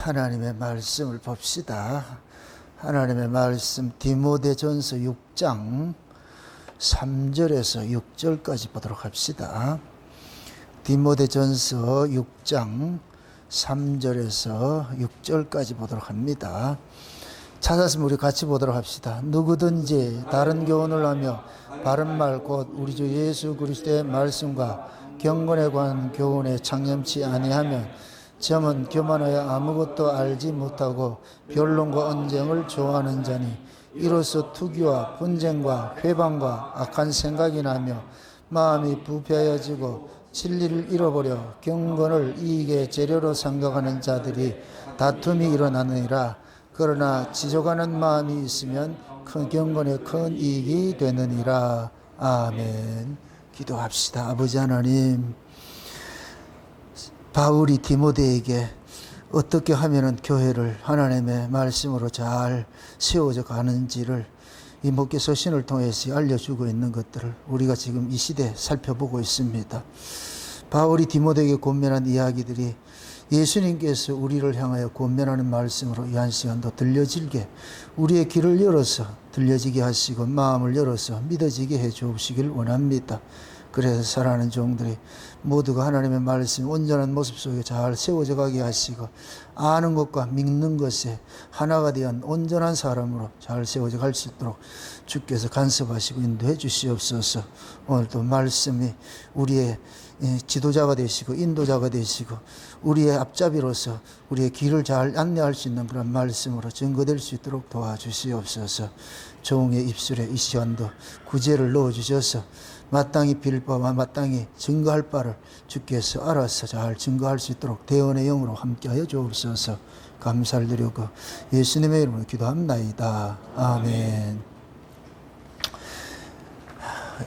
하나님의 말씀을 봅시다. 하나님의 말씀 디모데전서 6장 3절에서 6절까지 보도록 합시다. 디모데전서 6장 3절에서 6절까지 보도록 합니다. 찾았으면 우리 같이 보도록 합시다. 누구든지 다른 교훈을 하며 바른 말 곧 우리 주 예수 그리스도의 말씀과 경건에 관한 교훈에 창념치 아니하면 점은 교만하여 아무것도 알지 못하고 변론과 언쟁을 좋아하는 자니 이로써 투기와 분쟁과 회방과 악한 생각이 나며 마음이 부패하여지고 진리를 잃어버려 경건을 이익의 재료로 생각하는 자들이 다툼이 일어나느니라. 그러나 지족하는 마음이 있으면 큰 경건에 큰 이익이 되느니라. 아멘. 기도합시다. 아버지 하나님, 바울이 디모데에게 어떻게 하면은 교회를 하나님의 말씀으로 잘 세워져 가는지를 이 목회 서신을 통해서 알려주고 있는 것들을 우리가 지금 이 시대에 살펴보고 있습니다. 바울이 디모데에게 권면한 이야기들이 예수님께서 우리를 향하여 권면하는 말씀으로 이 한 시간도 들려지게 우리의 귀를 열어서 들려지게 하시고 마음을 열어서 믿어지게 해 주시길 원합니다. 그래서 사랑하는 종들이 모두가 하나님의 말씀 온전한 모습 속에 잘 세워져 가게 하시고 아는 것과 믿는 것에 하나가 되어 온전한 사람으로 잘 세워져 갈 수 있도록 주께서 간섭하시고 인도해 주시옵소서. 오늘도 말씀이 우리의 지도자가 되시고 인도자가 되시고 우리의 앞잡이로서 우리의 길을 잘 안내할 수 있는 그런 말씀으로 증거될 수 있도록 도와주시옵소서. 종의 입술에 이 시간도 구제를 넣어주셔서 마땅히 빌 바와 마땅히 증거할 바를 주께서 알아서 잘 증거할 수 있도록 대언의 영으로 함께하여 주옵소서. 감사를 드리고 예수님의 이름으로 기도합나이다. 아멘.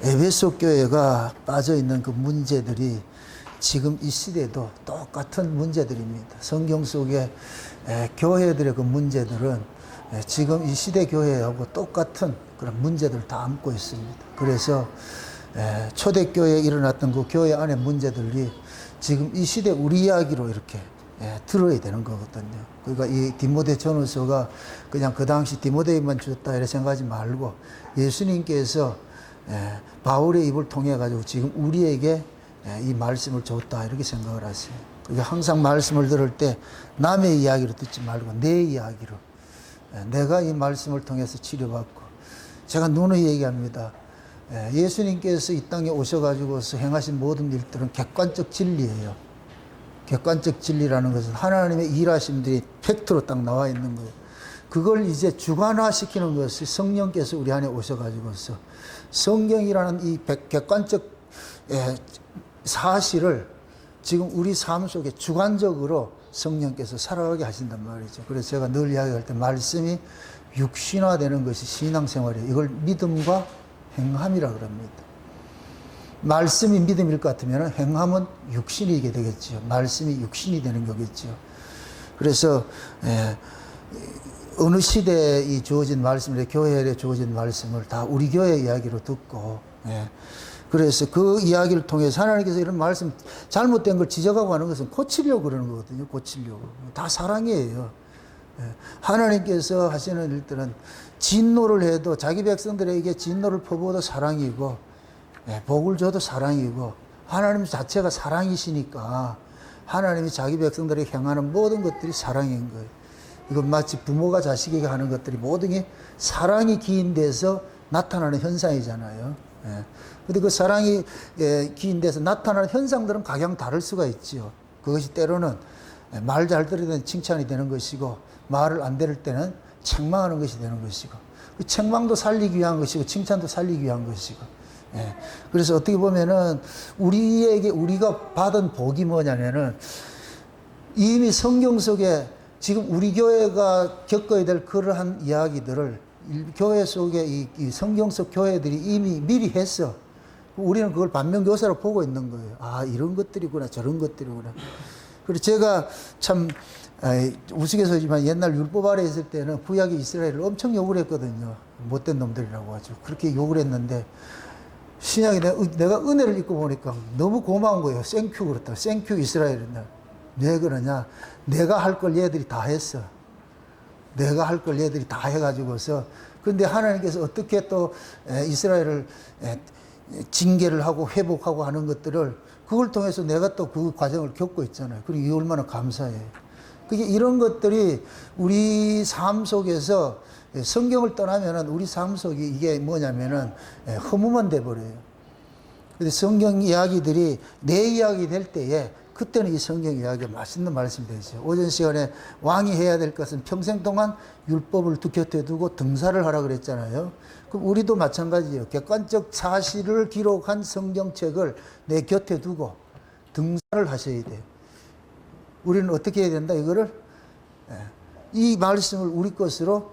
에베소 교회가 빠져있는 그 문제들이 지금 이 시대도 똑같은 문제들입니다. 성경 속에 교회들의 그 문제들은 지금 이 시대 교회하고 똑같은 그런 문제들을 다 안고 있습니다. 그래서 초대교회에 일어났던 그 교회 안의 문제들이 지금 이 시대 우리 이야기로 이렇게 들어야 되는 거거든요. 그러니까 이 디모데 전후서가 그냥 그 당시 디모데에만 주었다 이렇게 생각하지 말고 예수님께서 바울의 입을 통해 가지고 지금 우리에게 이 말씀을 줬다 이렇게 생각을 하세요. 그러니까 항상 말씀을 들을 때 남의 이야기로 듣지 말고 내 이야기로 내가 이 말씀을 통해서 치료받고 제가 누누이 얘기합니다. 예수님께서 이 땅에 오셔가지고서 행하신 모든 일들은 객관적 진리예요. 객관적 진리라는 것은 하나님의 일하심들이 팩트로 딱 나와 있는 거예요. 그걸 이제 주관화시키는 것이 성령께서 우리 안에 오셔가지고서 성경이라는 이 객관적 사실을 지금 우리 삶 속에 주관적으로 성령께서 살아가게 하신단 말이죠. 그래서 제가 늘 이야기할 때 말씀이 육신화되는 것이 신앙생활이에요. 이걸 믿음과 행함이라 그럽니다. 말씀이 믿음일 것 같으면 행함은 육신이게 되겠죠. 말씀이 육신이 되는 거겠죠. 그래서 어느 시대에 이 주어진 말씀을 교회에 주어진 말씀을 다 우리 교회 이야기로 듣고 그래서 그 이야기를 통해서 하나님께서 이런 말씀 잘못된 걸 지적하고 하는 것은 고치려고 그러는 거거든요. 고치려고. 다 사랑이에요. 하나님께서 하시는 일들은 진노를 해도 자기 백성들에게 진노를 퍼부어도 사랑이고 복을 줘도 사랑이고 하나님 자체가 사랑이시니까 하나님이 자기 백성들에게 행하는 모든 것들이 사랑인 거예요. 이건 마치 부모가 자식에게 하는 것들이 모든 게 사랑이 기인돼서 나타나는 현상이잖아요. 근데 그 사랑이 기인돼서 나타나는 현상들은 각양 다를 수가 있지요. 그것이 때로는 말 잘 들을 때는 칭찬이 되는 것이고 말을 안 들을 때는 책망하는 것이 되는 것이고 그 책망도 살리기 위한 것이고 칭찬도 살리기 위한 것이고 그래서 어떻게 보면은 우리에게 우리가 받은 복이 뭐냐면은 이미 성경 속에 지금 우리 교회가 겪어야 될 그러한 이야기들을 교회 속에 이 성경 속 교회들이 이미 미리 했어. 우리는 그걸 반면교사로 보고 있는 거예요. 아, 이런 것들이구나, 저런 것들이구나. 그리고 제가 참 우스갯소리지만 옛날 율법 아래 있을 때는 구약의 이스라엘을 엄청 욕을 했거든요. 못된 놈들이라고 가지고 그렇게 욕을 했는데 신약에 내가 은혜를 입고 보니까 너무 고마운 거예요. 생큐 그렇다. 생큐 이스라엘이나. 왜 그러냐? 내가 할 걸 얘들이 다 했어. 내가 할 걸 얘들이 다 해가지고서. 근데 하나님께서 어떻게 또 이스라엘을 징계를 하고 회복하고 하는 것들을 그걸 통해서 내가 또 그 과정을 겪고 있잖아요. 그리고 이게 얼마나 감사해요. 그게 이런 것들이 우리 삶 속에서 성경을 떠나면은 우리 삶 속이 이게 뭐냐면은 허무만 돼버려요. 근데 성경 이야기들이 내 이야기 될 때에 그때는 이 성경 이야기가 맛있는 말씀이 되죠. 오전 시간에 왕이 해야 될 것은 평생 동안 율법을 곁에 두고 등사를 하라 그랬잖아요. 그럼 우리도 마찬가지예요. 객관적 사실을 기록한 성경책을 내 곁에 두고 등사를 하셔야 돼요. 우리는 어떻게 해야 된다? 이거를 이 말씀을 우리 것으로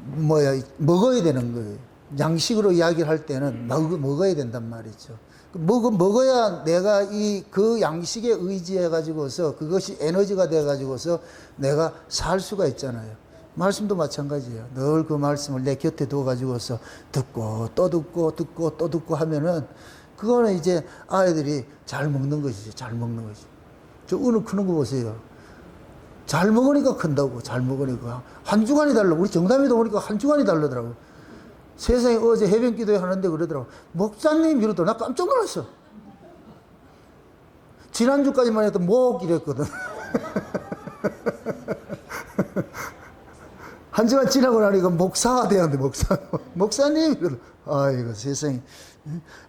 먹어야 되는 거예요. 양식으로 이야기를 할 때는 먹어야 된단 말이죠. 먹어야 내가 그 양식에 의지해 가지고서 그것이 에너지가 돼 가지고서 내가 살 수가 있잖아요. 말씀도 마찬가지예요. 늘 그 말씀을 내 곁에 두어 가지고서 듣고 또 듣고 듣고 또 듣고 하면은 그거는 이제 아이들이 잘 먹는 것이죠. 잘 먹는 것이죠. 저 은우 크는 거 보세요. 잘 먹으니까 큰다고. 잘 먹으니까 한 주간이 달라. 우리 정담이도 보니까 한 주간이 다르더라고. 세상에 어제 해변 기도회 하는데 그러더라고. 목사님 이러더라고. 나 깜짝 놀랐어. 지난주까지만 해도 목 이랬거든. 한 주간 지나고 나니까 목사가 되었는데 목사님 이러더라고. 아이고 세상에.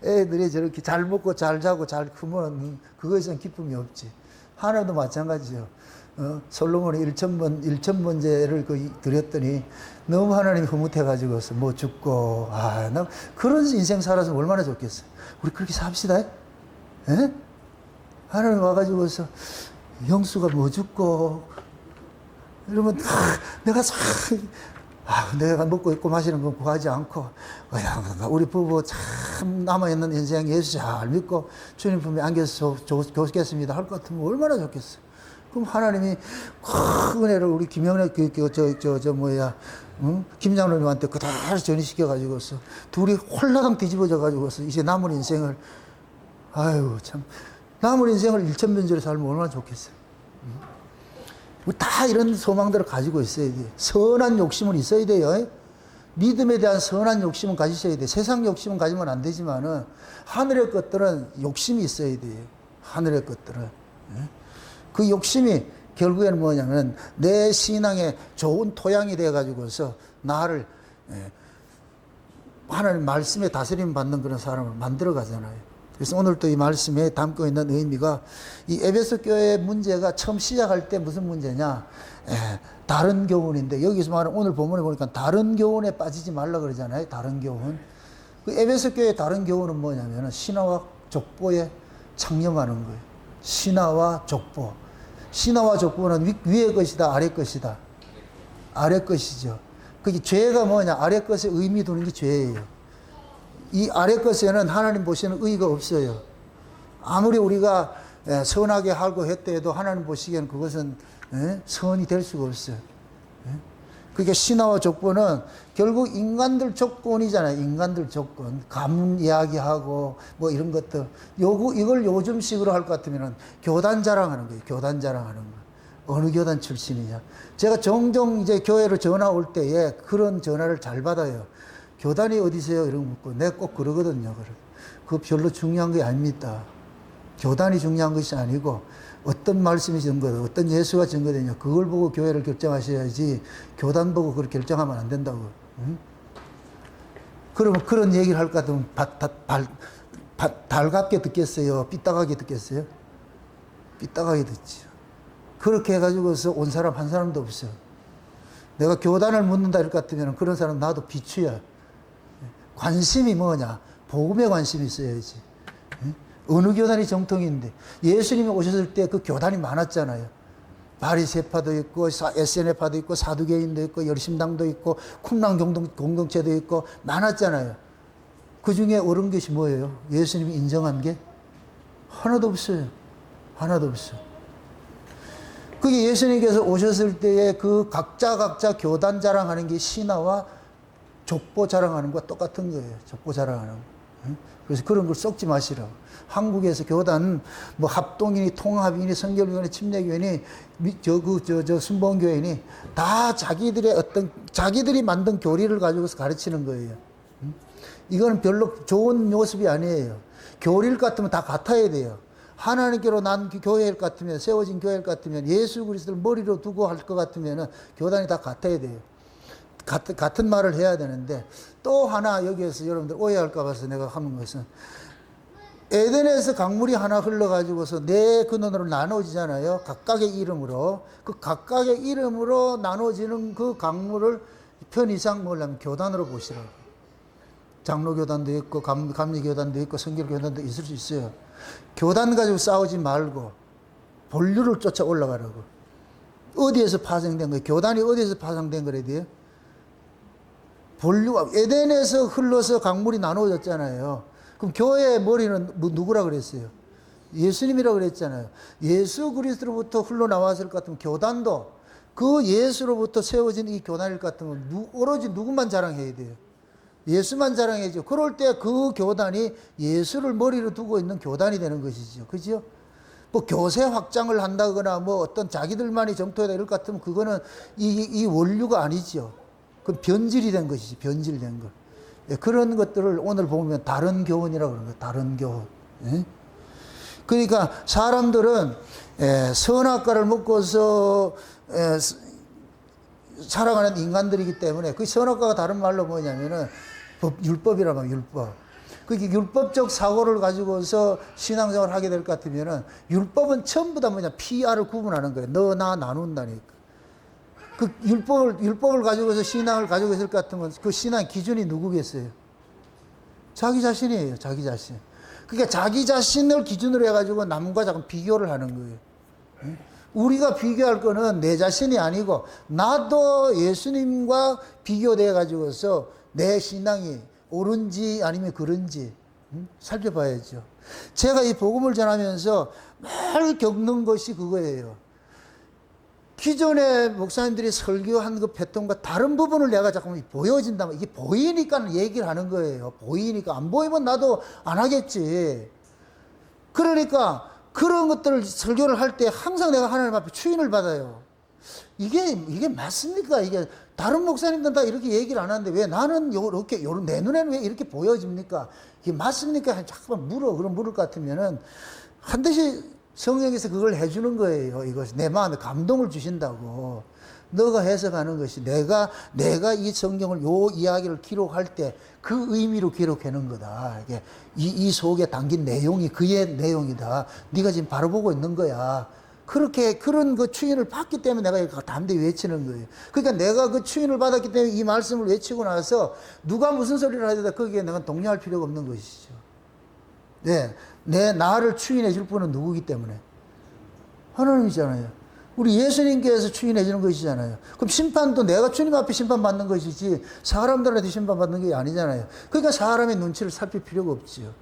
애들이 저렇게 잘 먹고 잘 자고 잘 크면 그것에선 기쁨이 없지. 하나도 마찬가지요. 솔로몬이 1,000번제를 드렸더니 너무 하나님이 흐뭇해가지고서 뭐 죽고, 나 그런 인생 살아서 얼마나 좋겠어. 우리 그렇게 삽시다. 에? 하나님 와가지고서 영수가 뭐 죽고, 이러면, 내가 먹고 있고 마시는 건 구하지 않고, 우리 부부 참 남아있는 인생 예수 잘 믿고 주님 품에 안겨서 좋겠습니다 할 것 같으면 얼마나 좋겠어. 그럼 하나님이 큰 은혜를 우리 김영래 김장로님한테 그대로 전이시켜가지고서 둘이 홀라당 뒤집어져가지고서 이제 남은 인생을 참 남은 인생을 1,000번째로 살면 얼마나 좋겠어요. 우리 다 이런 소망들을 가지고 있어야 돼요. 선한 욕심은 있어야 돼요. 믿음에 대한 선한 욕심은 가지셔야 돼요. 세상 욕심은 가지면 안 되지만은 하늘의 것들은 욕심이 있어야 돼요. 하늘의 것들은. 그 욕심이 결국에는 뭐냐면 내 신앙의 좋은 토양이 되어가지고서 나를 하나님 말씀에 다스림 받는 그런 사람을 만들어 가잖아요. 그래서 오늘 또 이 말씀에 담고 있는 의미가 이 에베소 교회의 문제가 처음 시작할 때 무슨 문제냐? 다른 교훈인데 여기서 말하는 오늘 본문에 보니까 다른 교훈에 빠지지 말라 그러잖아요. 다른 교훈. 그 에베소 교회의 다른 교훈은 뭐냐면 신화와 족보에 창념하는 거예요. 신화와 족보. 신화와 족보는 위의 것이다, 아래 것이다. 아래 것이죠. 그게 죄가 뭐냐? 아래 것에 의미 두는 게 죄예요. 이 아래 것에는 하나님 보시는 의의가 없어요. 아무리 우리가 선하게 하고 했다 해도 하나님 보시기에는 그것은 선이 될 수가 없어요. 그게 신화와 족보는 결국 인간들 조건이잖아요. 인간들 조건. 가문 이야기하고 뭐 이런 것들. 이걸 요즘식으로 할 것 같으면 교단 자랑하는 거예요. 교단 자랑하는 거. 어느 교단 출신이냐. 제가 종종 이제 교회로 전화 올 때에 그런 전화를 잘 받아요. 교단이 어디세요? 이런 거 묻고 내가 꼭 그러거든요. 그거 별로 중요한 게 아닙니다. 교단이 중요한 것이 아니고 어떤 말씀이 증거되고 어떤 예수가 증거되냐 그걸 보고 교회를 결정하셔야지 교단 보고 그걸 결정하면 안 된다고. 응? 그러면 그런 얘기를 할 것 같으면 달갑게 듣겠어요? 삐딱하게 듣겠어요? 삐딱하게 듣지요. 그렇게 해가지고서 온 사람 한 사람도 없어요. 내가 교단을 묻는다 이럴 것 같으면 그런 사람 나도 비추야. 관심이 뭐냐? 복음에 관심이 있어야지. 어느 교단이 정통인데 예수님이 오셨을 때 그 교단이 많았잖아요. 바리새파도 있고 SNF파도 있고 사두개인도 있고 열심당도 있고 쿰랑 공동체도 있고 많았잖아요. 그 중에 옳은 것이 뭐예요? 예수님이 인정한 게 하나도 없어요. 하나도 없어요. 그게 예수님께서 오셨을 때에 그 각자 교단 자랑하는 게 신화와 족보 자랑하는 것과 똑같은 거예요. 족보 자랑하는 거. 그래서 그런 걸 썩지 마시라고. 한국에서 교단, 뭐 합동이니 통합이니 성결교회니 침례교회니 순복음교회니 다 자기들이 만든 교리를 가지고서 가르치는 거예요. 이거는 별로 좋은 모습이 아니에요. 교리를 같으면 다 같아야 돼요. 하나님께로 난 교회 같으면, 세워진 교회 같으면, 예수 그리스도를 머리로 두고 할 것 같으면 교단이 다 같아야 돼요. 같은 말을 해야 되는데, 또 하나 여기에서 여러분들 오해할까 봐서 내가 하는 것은, 에덴에서 강물이 하나 흘러가지고서 네 근원으로 나눠지잖아요. 각각의 이름으로. 그 각각의 이름으로 나눠지는 그 강물을 편의상 먹으려면 교단으로 보시라고. 장로교단도 있고, 감리교단도 있고, 성결교단도 있을 수 있어요. 교단 가지고 싸우지 말고, 본류를 쫓아 올라가라고. 어디에서 파생된 거예요? 교단이 어디에서 파생된 거래야 돼요? 본류가, 에덴에서 흘러서 강물이 나눠졌잖아요. 그럼 교회의 머리는 누구라 그랬어요? 예수님이라고 그랬잖아요. 예수 그리스도로부터 흘러나왔을 것 같으면 교단도 그 예수로부터 세워진 이 교단일 것 같으면 오로지 누구만 자랑해야 돼요? 예수만 자랑해야죠. 그럴 때 그 교단이 예수를 머리로 두고 있는 교단이 되는 것이죠. 그죠? 뭐 교세 확장을 한다거나 뭐 어떤 자기들만이 정토에다 이럴 것 같으면 그거는 이 원류가 아니죠. 그건 변질이 된 것이지. 변질된 것. 예, 그런 것들을 오늘 보면 다른 교훈이라고 그러는 거예요. 다른 교훈. 예? 그러니까 사람들은 선악과를 먹고서 살아가는 인간들이기 때문에 그 선악과가 다른 말로 뭐냐면은 율법이라고 하면 율법. 그게 율법적 사고를 가지고서 신앙생활을 하게 될 것 같으면은 율법은 전부 다 뭐냐 PR을 구분하는 거예요. 너, 나 나눈다니까. 그 율법을 가지고서 신앙을 가지고 있을 것 같으면 그 신앙 기준이 누구겠어요? 자기 자신이에요. 자기 자신. 그러니까 자기 자신을 기준으로 해가지고 남과 자꾸 비교를 하는 거예요. 우리가 비교할 거는 내 자신이 아니고 나도 예수님과 비교돼 가지고서 내 신앙이 옳은지 아니면 그런지 살펴봐야죠. 제가 이 복음을 전하면서 매일 겪는 것이 그거예요. 기존의 목사님들이 설교한 그 패턴과 다른 부분을 내가 잠깐만 보여진다면 이게 보이니까 얘기를 하는 거예요. 보이니까. 안 보이면 나도 안 하겠지. 그러니까 그런 것들을 설교를 할 때 항상 내가 하나님 앞에 추인을 받아요. 이게 맞습니까? 이게 다른 목사님들은 다 이렇게 얘기를 안 하는데 왜 나는 이렇게 내 눈에는 왜 이렇게 보여집니까? 이게 맞습니까? 잠깐만 물어. 그럼 물을 것 같으면은 반드시 성령께서 그걸 해주는 거예요. 이것이 내 마음에 감동을 주신다고. 너가 해석하는 것이 내가 이 성경을 요 이야기를 기록할 때 그 의미로 기록하는 거다. 이게 이 속에 담긴 내용이 그의 내용이다. 네가 지금 바로 보고 있는 거야. 그런 그 추인을 받기 때문에 내가 담대히 외치는 거예요. 그러니까 내가 그 추인을 받았기 때문에 이 말씀을 외치고 나서 누가 무슨 소리를 하든 거기에 내가 동요할 필요가 없는 것이죠. 네. 나를 추인해 줄 분은 누구기 때문에? 하나님이잖아요. 우리 예수님께서 추인해 주는 것이잖아요. 그럼 심판도 내가 주님 앞에 심판받는 것이지 사람들한테 심판받는 게 아니잖아요. 그러니까 사람의 눈치를 살필 필요가 없지요.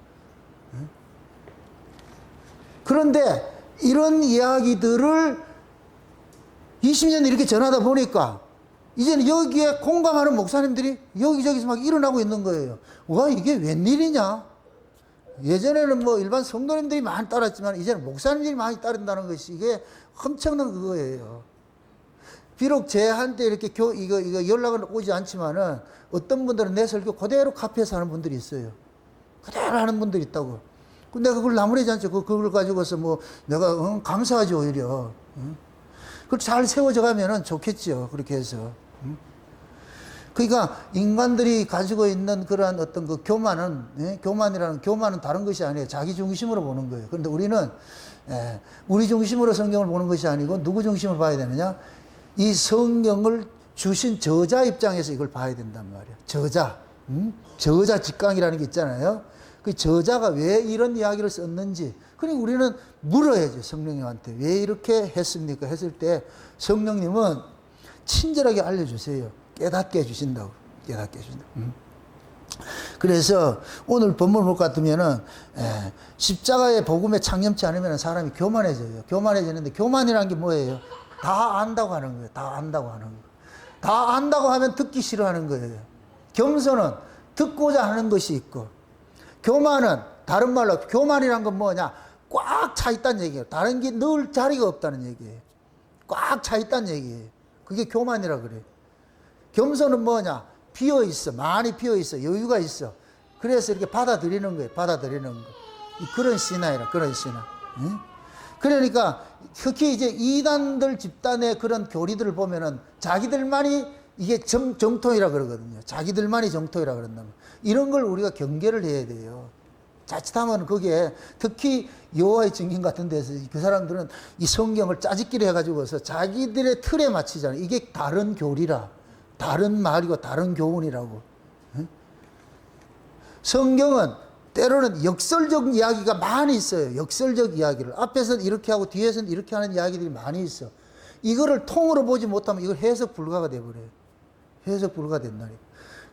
그런데 이런 이야기들을 20년 이렇게 전하다 보니까 이제는 여기에 공감하는 목사님들이 여기저기서 막 일어나고 있는 거예요. 와, 이게 웬일이냐? 예전에는 뭐 일반 성도님들이 많이 따랐지만 이제는 목사님들이 많이 따른다는 것이 이게 엄청난 그거예요. 비록 제한테 이렇게 이거 연락은 오지 않지만은 어떤 분들은 내 설교 그대로 카피해서 하는 분들이 있어요. 그대로 하는 분들이 있다고. 근데 그걸 나무래지 않죠. 그걸 가지고서 뭐 내가 감사하죠, 오히려. 그걸 잘 세워져 가면은 좋겠죠. 그렇게 해서. 그러니까 인간들이 가지고 있는 그러한 어떤 그 교만은 다른 것이 아니에요. 자기 중심으로 보는 거예요. 그런데 우리는 우리 중심으로 성경을 보는 것이 아니고 누구 중심으로 봐야 되느냐? 이 성경을 주신 저자 입장에서 이걸 봐야 된단 말이에요. 저자 직강이라는 게 있잖아요. 그 저자가 왜 이런 이야기를 썼는지. 그러니까 우리는 물어야죠. 성령님한테. 왜 이렇게 했습니까? 했을 때 성령님은 친절하게 알려주세요. 깨닫게 해주신다고. 깨닫게 해주신다고. 그래서 오늘 본문을 볼 것 같으면은 십자가의 복음에 창념치 않으면 사람이 교만해져요. 교만해지는데 교만이라는 게 뭐예요? 다 안다고 하는 거예요. 다 안다고 하는 거. 다 안다고 하면 듣기 싫어하는 거예요. 겸손은 듣고자 하는 것이 있고 교만은 다른 말로 교만이란 건 뭐냐? 꽉 차 있다는 얘기예요. 다른 게 늘 자리가 없다는 얘기예요. 꽉 차 있다는 얘기예요. 그게 교만이라 그래요. 겸손은 뭐냐? 비어 있어. 많이 비어 있어. 여유가 있어. 그래서 이렇게 받아들이는 거예요. 받아들이는 거. 그런 신화이라, 그런 신화. 응? 그러니까 특히 이제 이단들 집단의 그런 교리들을 보면은 자기들만이 이게 정통이라 그러거든요. 자기들만이 정통이라 그런다면 이런 걸 우리가 경계를 해야 돼요. 자칫하면 그게 특히 여호와의 증인 같은 데서 그 사람들은 이 성경을 짜집기를 해가지고서 자기들의 틀에 맞추잖아요. 이게 다른 교리라, 다른 말이고 다른 교훈이라고. 응? 성경은 때로는 역설적 이야기가 많이 있어요. 역설적 이야기를. 앞에서는 이렇게 하고 뒤에서는 이렇게 하는 이야기들이 많이 있어. 이거를 통으로 보지 못하면 이걸 해석 불가가 돼버려요. 해석 불가가 된다니까.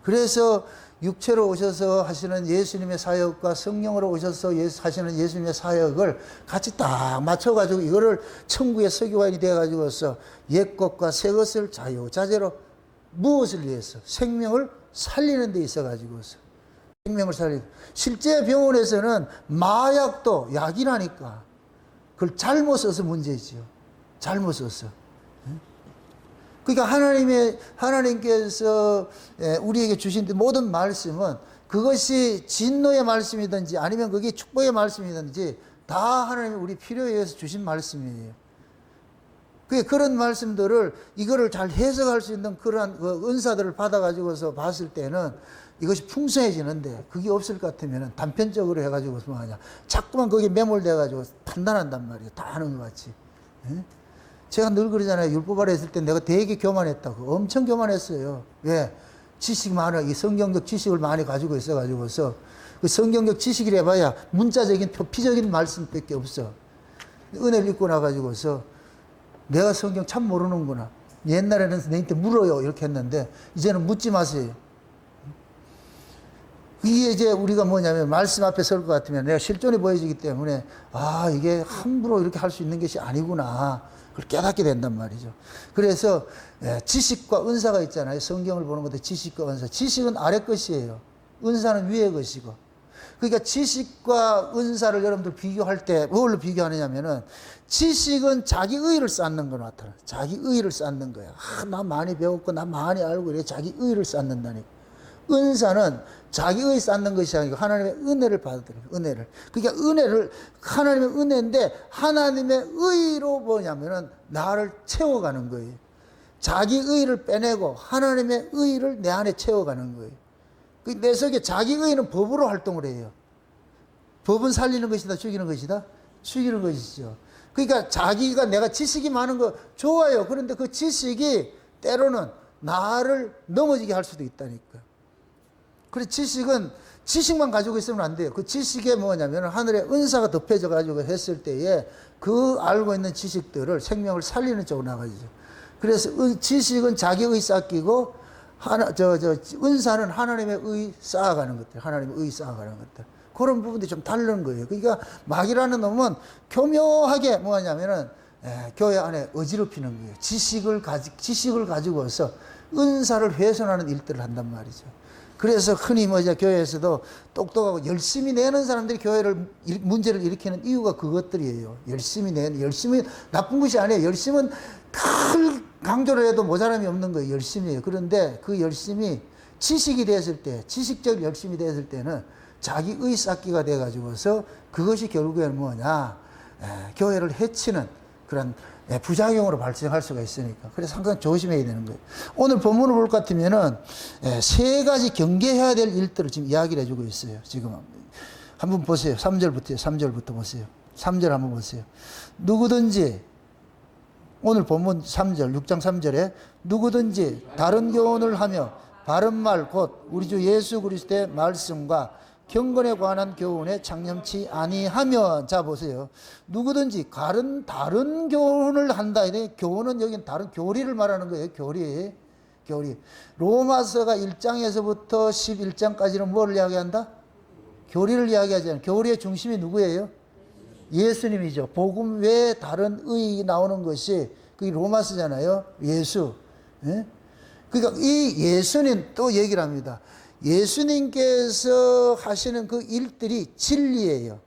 그래서 육체로 오셔서 하시는 예수님의 사역과 성령으로 오셔서 하시는 예수님의 사역을 같이 딱 맞춰가지고 이거를 천국의 서기관이 되어가지고서 옛 것과 새 것을 자유자재로 무엇을 위해서? 생명을 살리는 데 있어가지고서. 생명을 살리고. 실제 병원에서는 마약도 약이라니까. 그걸 잘못 써서 문제지요. 잘못 썼어. 그러니까 하나님께서 우리에게 주신 모든 말씀은 그것이 진노의 말씀이든지 아니면 그게 축복의 말씀이든지 다 하나님이 우리 필요에 의해서 주신 말씀이에요. 그런 말씀들을 이거를 잘 해석할 수 있는 그러한 은사들을 받아가지고서 봤을 때는 이것이 풍성해지는데 그게 없을 것 같으면 단편적으로 해가지고 뭐 하냐. 자꾸만 거기에 매몰돼가지고 판단한단 말이에요. 다 아는 것 같이. 제가 늘 그러잖아요. 율법 아래 있을 때 내가 되게 교만했다고. 엄청 교만했어요. 왜? 지식 많아. 이 성경적 지식을 많이 가지고 있어가지고서 그 성경적 지식이라 해봐야 문자적인 표피적인 말씀밖에 없어. 은혜를 입고 나가지고서 내가 성경 참 모르는구나. 옛날에는 너한테 물어요. 이렇게 했는데 이제는 묻지 마세요. 이게 이제 우리가 뭐냐면 말씀 앞에 설 것 같으면 내가 실존이 보여지기 때문에 아, 이게 함부로 이렇게 할 수 있는 것이 아니구나. 그걸 깨닫게 된단 말이죠. 그래서 지식과 은사가 있잖아요. 성경을 보는 것도 지식과 은사. 지식은 아래 것이에요. 은사는 위의 것이고. 그러니까 지식과 은사를 여러분들 비교할 때 뭘로 비교하느냐면은 지식은 자기 의의를 쌓는 거 나타나. 자기 의의를 쌓는 거야. 아, 나 많이 배웠고 나 많이 알고 이래 자기 의의를 쌓는다니까. 은사는 자기의 쌓는 것이 아니고 하나님의 은혜를 받아들여요. 은혜를. 그러니까 은혜를 하나님의 은혜인데 하나님의 의로 뭐냐면은 나를 채워가는 거예요. 자기 의를 빼내고 하나님의 의를 내 안에 채워가는 거예요. 내 속에 자기 의는 법으로 활동을 해요. 법은 살리는 것이다, 죽이는 것이다? 죽이는 것이죠. 그러니까 자기가 내가 지식이 많은 거 좋아요. 그런데 그 지식이 때로는 나를 넘어지게 할 수도 있다니까. 그래서 지식만 가지고 있으면 안 돼요. 그 지식에 뭐냐면 하늘의 은사가 덮여져 가지고 했을 때에 그 알고 있는 지식들을 생명을 살리는 쪽으로 나가죠. 그래서 지식은 자기의 쌓기고 은사는 하나님의 의 쌓아가는 것들, 하나님의 의 쌓아가는 것들. 그런 부분들이 좀 다른 거예요. 그러니까 마귀라는 놈은 교묘하게 뭐냐면은 교회 안에 어지럽히는 거예요. 지식을 가지고서 은사를 훼손하는 일들을 한단 말이죠. 그래서 흔히 교회에서도 똑똑하고 열심히 내는 사람들이 교회를 문제를 일으키는 이유가 그것들이에요. 열심히 나쁜 것이 아니에요. 열심은 큰 강조를 해도 모자람이 없는 거예요. 열심히 해요. 그런데 그 열심이 지식이 됐을 때, 지식적 열심이 됐을 때는 자기의 쌓기가 돼가지고서 그것이 결국에는 뭐냐, 교회를 해치는 그런 부작용으로 발생할 수가 있으니까. 그래서 항상 조심해야 되는 거예요. 오늘 본문을 볼 것 같으면은 세 가지 경계해야 될 일들을 지금 이야기를 해주고 있어요. 지금 한번 보세요. 3절부터 보세요. 3절 한번 보세요. 누구든지 오늘 본문 3절, 6장 3절에 누구든지 다른 교훈을 하며 바른 말 곧 우리 주 예수 그리스도의 말씀과 경건에 관한 교훈에 창념치 아니하면, 자 보세요. 누구든지 다른 교훈을 한다. 교훈은 여기는 다른 교리를 말하는 거예요. 교리. 로마서가 1장에서부터 11장까지는 뭐를 이야기한다? 교리를 이야기하잖아요. 교리의 중심이 누구예요? 예수님이죠. 복음 외에 다른 의 나오는 것이 그게 로마서잖아요. 예수. 예? 그러니까 이 예수님 또 얘기를 합니다. 예수님께서 하시는 그 일들이 진리예요.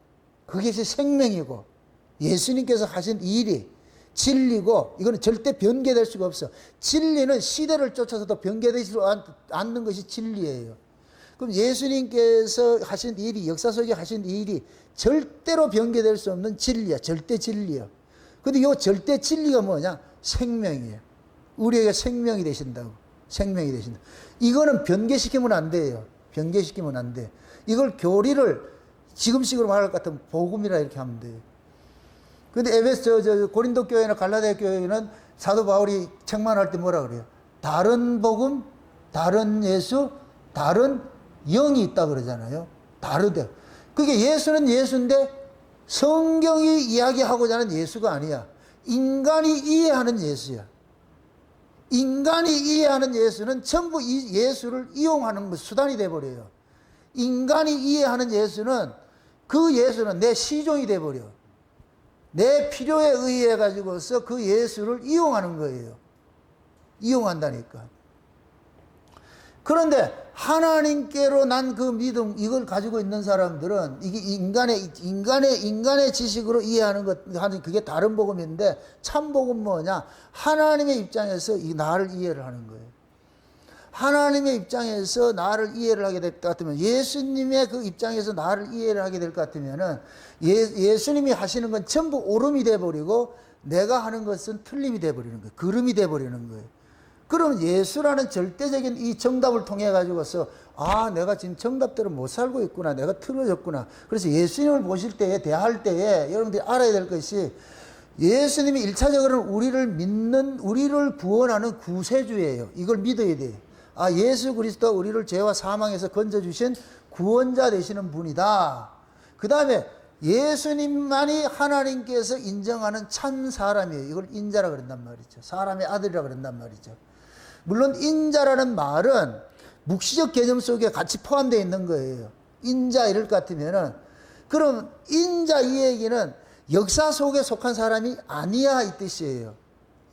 그것이 생명이고 예수님께서 하신 일이 진리고 이거는 절대 변개될 수가 없어. 진리는 시대를 쫓아서도 변개되지 않는 것이 진리예요. 그럼 예수님께서 하신 일이 역사 속에 하신 일이 절대로 변개될 수 없는 진리야. 절대 진리야. 근데 이 절대 진리가 뭐냐? 생명이에요. 우리에게 생명이 되신다고. 생명이 되신다. 이거는 변개시키면 안 돼요. 변개시키면 안 돼. 이걸 교리를 지금식으로 말할 것 같으면 복음이라 이렇게 하면 돼요. 근데 고린도 교회나 갈라디아 교회는 사도 바울이 책망할 때 뭐라 그래요? 다른 복음, 다른 예수, 다른 영이 있다 그러잖아요. 다르대. 그게 예수는 예수인데 성경이 이야기하고자 하는 예수가 아니야. 인간이 이해하는 예수야. 인간이 이해하는 예수는 전부 이 예수를 이용하는 수단이 돼버려요. 인간이 이해하는 예수는 그 예수는 내 시종이 돼버려. 내 필요에 의해 가지고서 그 예수를 이용하는 거예요. 이용한다니까. 그런데 하나님께로 난 그 믿음, 이걸 가지고 있는 사람들은 이게 인간의 지식으로 이해하는 것, 그게 다른 복음인데 참 복음 뭐냐? 하나님의 입장에서 이 나를 이해를 하는 거예요. 하나님의 입장에서 나를 이해를 하게 될 것 같으면, 예수님의 그 입장에서 나를 이해를 하게 될 것 같으면은 예수님이 하시는 건 전부 옳음이 돼버리고 내가 하는 것은 틀림이 돼버리는 거예요. 그름이 돼버리는 거예요. 그러면 예수라는 절대적인 이 정답을 통해 가지고서 내가 지금 정답대로 못 살고 있구나. 내가 틀어졌구나. 그래서 예수님을 보실 때에, 대할 때에 여러분들이 알아야 될 것이 예수님이 1차적으로는 우리를 믿는, 우리를 구원하는 구세주예요. 이걸 믿어야 돼요. 예수 그리스도가 우리를 죄와 사망에서 건져주신 구원자 되시는 분이다. 그 다음에 예수님만이 하나님께서 인정하는 참 사람이에요. 이걸 인자라 그런단 말이죠. 사람의 아들이라 그런단 말이죠. 물론 인자라는 말은 묵시적 개념 속에 같이 포함되어 있는 거예요. 인자 이럴 것 같으면은, 그럼 인자 이 얘기는 역사 속에 속한 사람이 아니야 이 뜻이에요.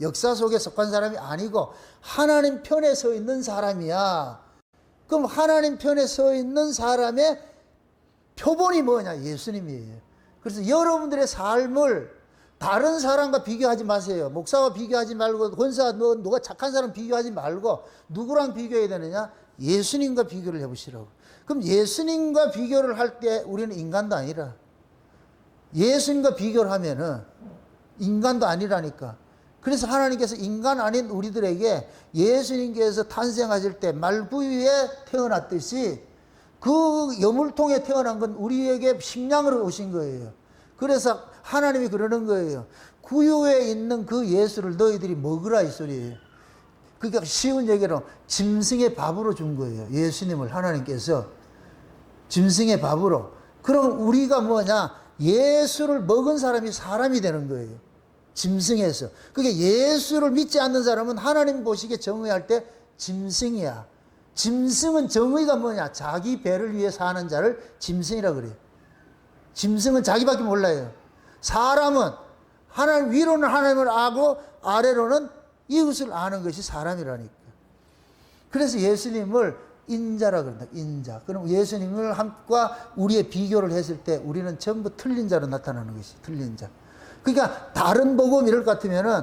역사 속에 속한 사람이 아니고 하나님 편에 서 있는 사람이야. 그럼 하나님 편에 서 있는 사람의 표본이 뭐냐? 예수님이에요. 그래서 여러분들의 삶을 다른 사람과 비교하지 마세요. 목사와 비교하지 말고, 권사, 누가 착한 사람 비교하지 말고, 누구랑 비교해야 되느냐? 예수님과 비교를 해보시라고. 그럼 예수님과 비교를 할 때 우리는 인간도 아니라, 예수님과 비교를 하면은 인간도 아니라니까. 그래서 하나님께서 인간 아닌 우리들에게 예수님께서 탄생하실 때 말구유에 태어났듯이 그 여물통에 태어난 건 우리에게 식량으로 오신 거예요. 그래서 하나님이 그러는 거예요. 구유에 있는 그 예수를 너희들이 먹으라 이 소리예요. 그러니까 쉬운 얘기로 짐승의 밥으로 준 거예요. 예수님을 하나님께서 짐승의 밥으로. 그럼 우리가 뭐냐? 예수를 먹은 사람이 사람이 되는 거예요. 짐승에서. 그게 예수를 믿지 않는 사람은 하나님 보시기에 정의할 때 짐승이야. 짐승은 정의가 뭐냐? 자기 배를 위해 사는 자를 짐승이라 그래요. 짐승은 자기밖에 몰라요. 사람은 하나님, 위로는 하나님을 알고 아래로는 이웃을 아는 것이 사람이라니까. 그래서 예수님을 인자라 그런다. 인자. 그럼 예수님을 함과 우리의 비교를 했을 때 우리는 전부 틀린 자로 나타나는 것이 틀린 자. 그러니까 다른 복음 이럴 것 같으면은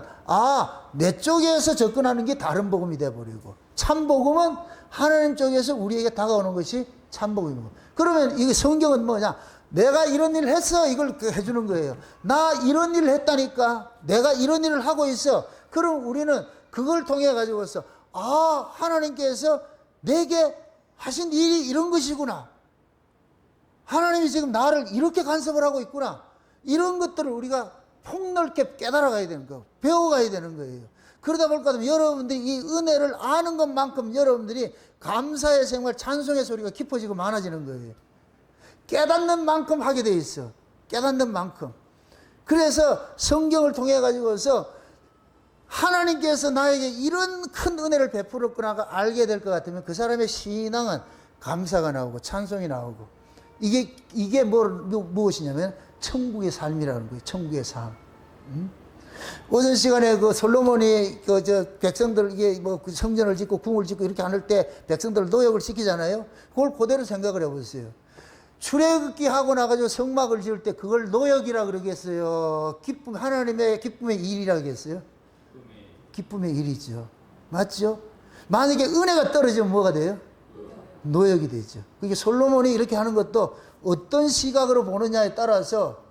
내 쪽에서 접근하는 게 다른 복음이 돼버리고, 참 복음은 하나님 쪽에서 우리에게 다가오는 것이 참 복음이고. 그러면 이게 성경은 뭐냐? 내가 이런 일을 했어. 이걸 해주는 거예요. 나 이런 일을 했다니까. 내가 이런 일을 하고 있어. 그럼 우리는 그걸 통해 가지고서 하나님께서 내게 하신 일이 이런 것이구나. 하나님이 지금 나를 이렇게 간섭을 하고 있구나. 이런 것들을 우리가 폭넓게 깨달아가야 되는 거예요. 배워가야 되는 거예요. 그러다 보니까 여러분들이 이 은혜를 아는 것만큼 여러분들이 감사의 생활, 찬송의 소리가 깊어지고 많아지는 거예요. 깨닫는 만큼 하게 돼 있어. 깨닫는 만큼. 그래서 성경을 통해 가지고서 하나님께서 나에게 이런 큰 은혜를 베풀었구나가 알게 될 것 같으면 그 사람의 신앙은 감사가 나오고 찬송이 나오고, 이게 무엇이냐면 천국의 삶이라는 거예요. 천국의 삶. 오전 시간에 그 솔로몬이 그 저 백성들 이게 뭐 그 성전을 짓고 궁을 짓고 이렇게 할 때 백성들을 노역을 시키잖아요. 그걸 그대로 생각을 해보세요. 출애굽기 하고 나가지고 성막을 지을 때 그걸 노역이라 그러겠어요? 기쁨, 하나님의 기쁨의 일이라 그러겠어요? 기쁨의 일이죠. 맞죠? 만약에 은혜가 떨어지면 뭐가 돼요? 노역이 되죠. 그게 솔로몬이 이렇게 하는 것도 어떤 시각으로 보느냐에 따라서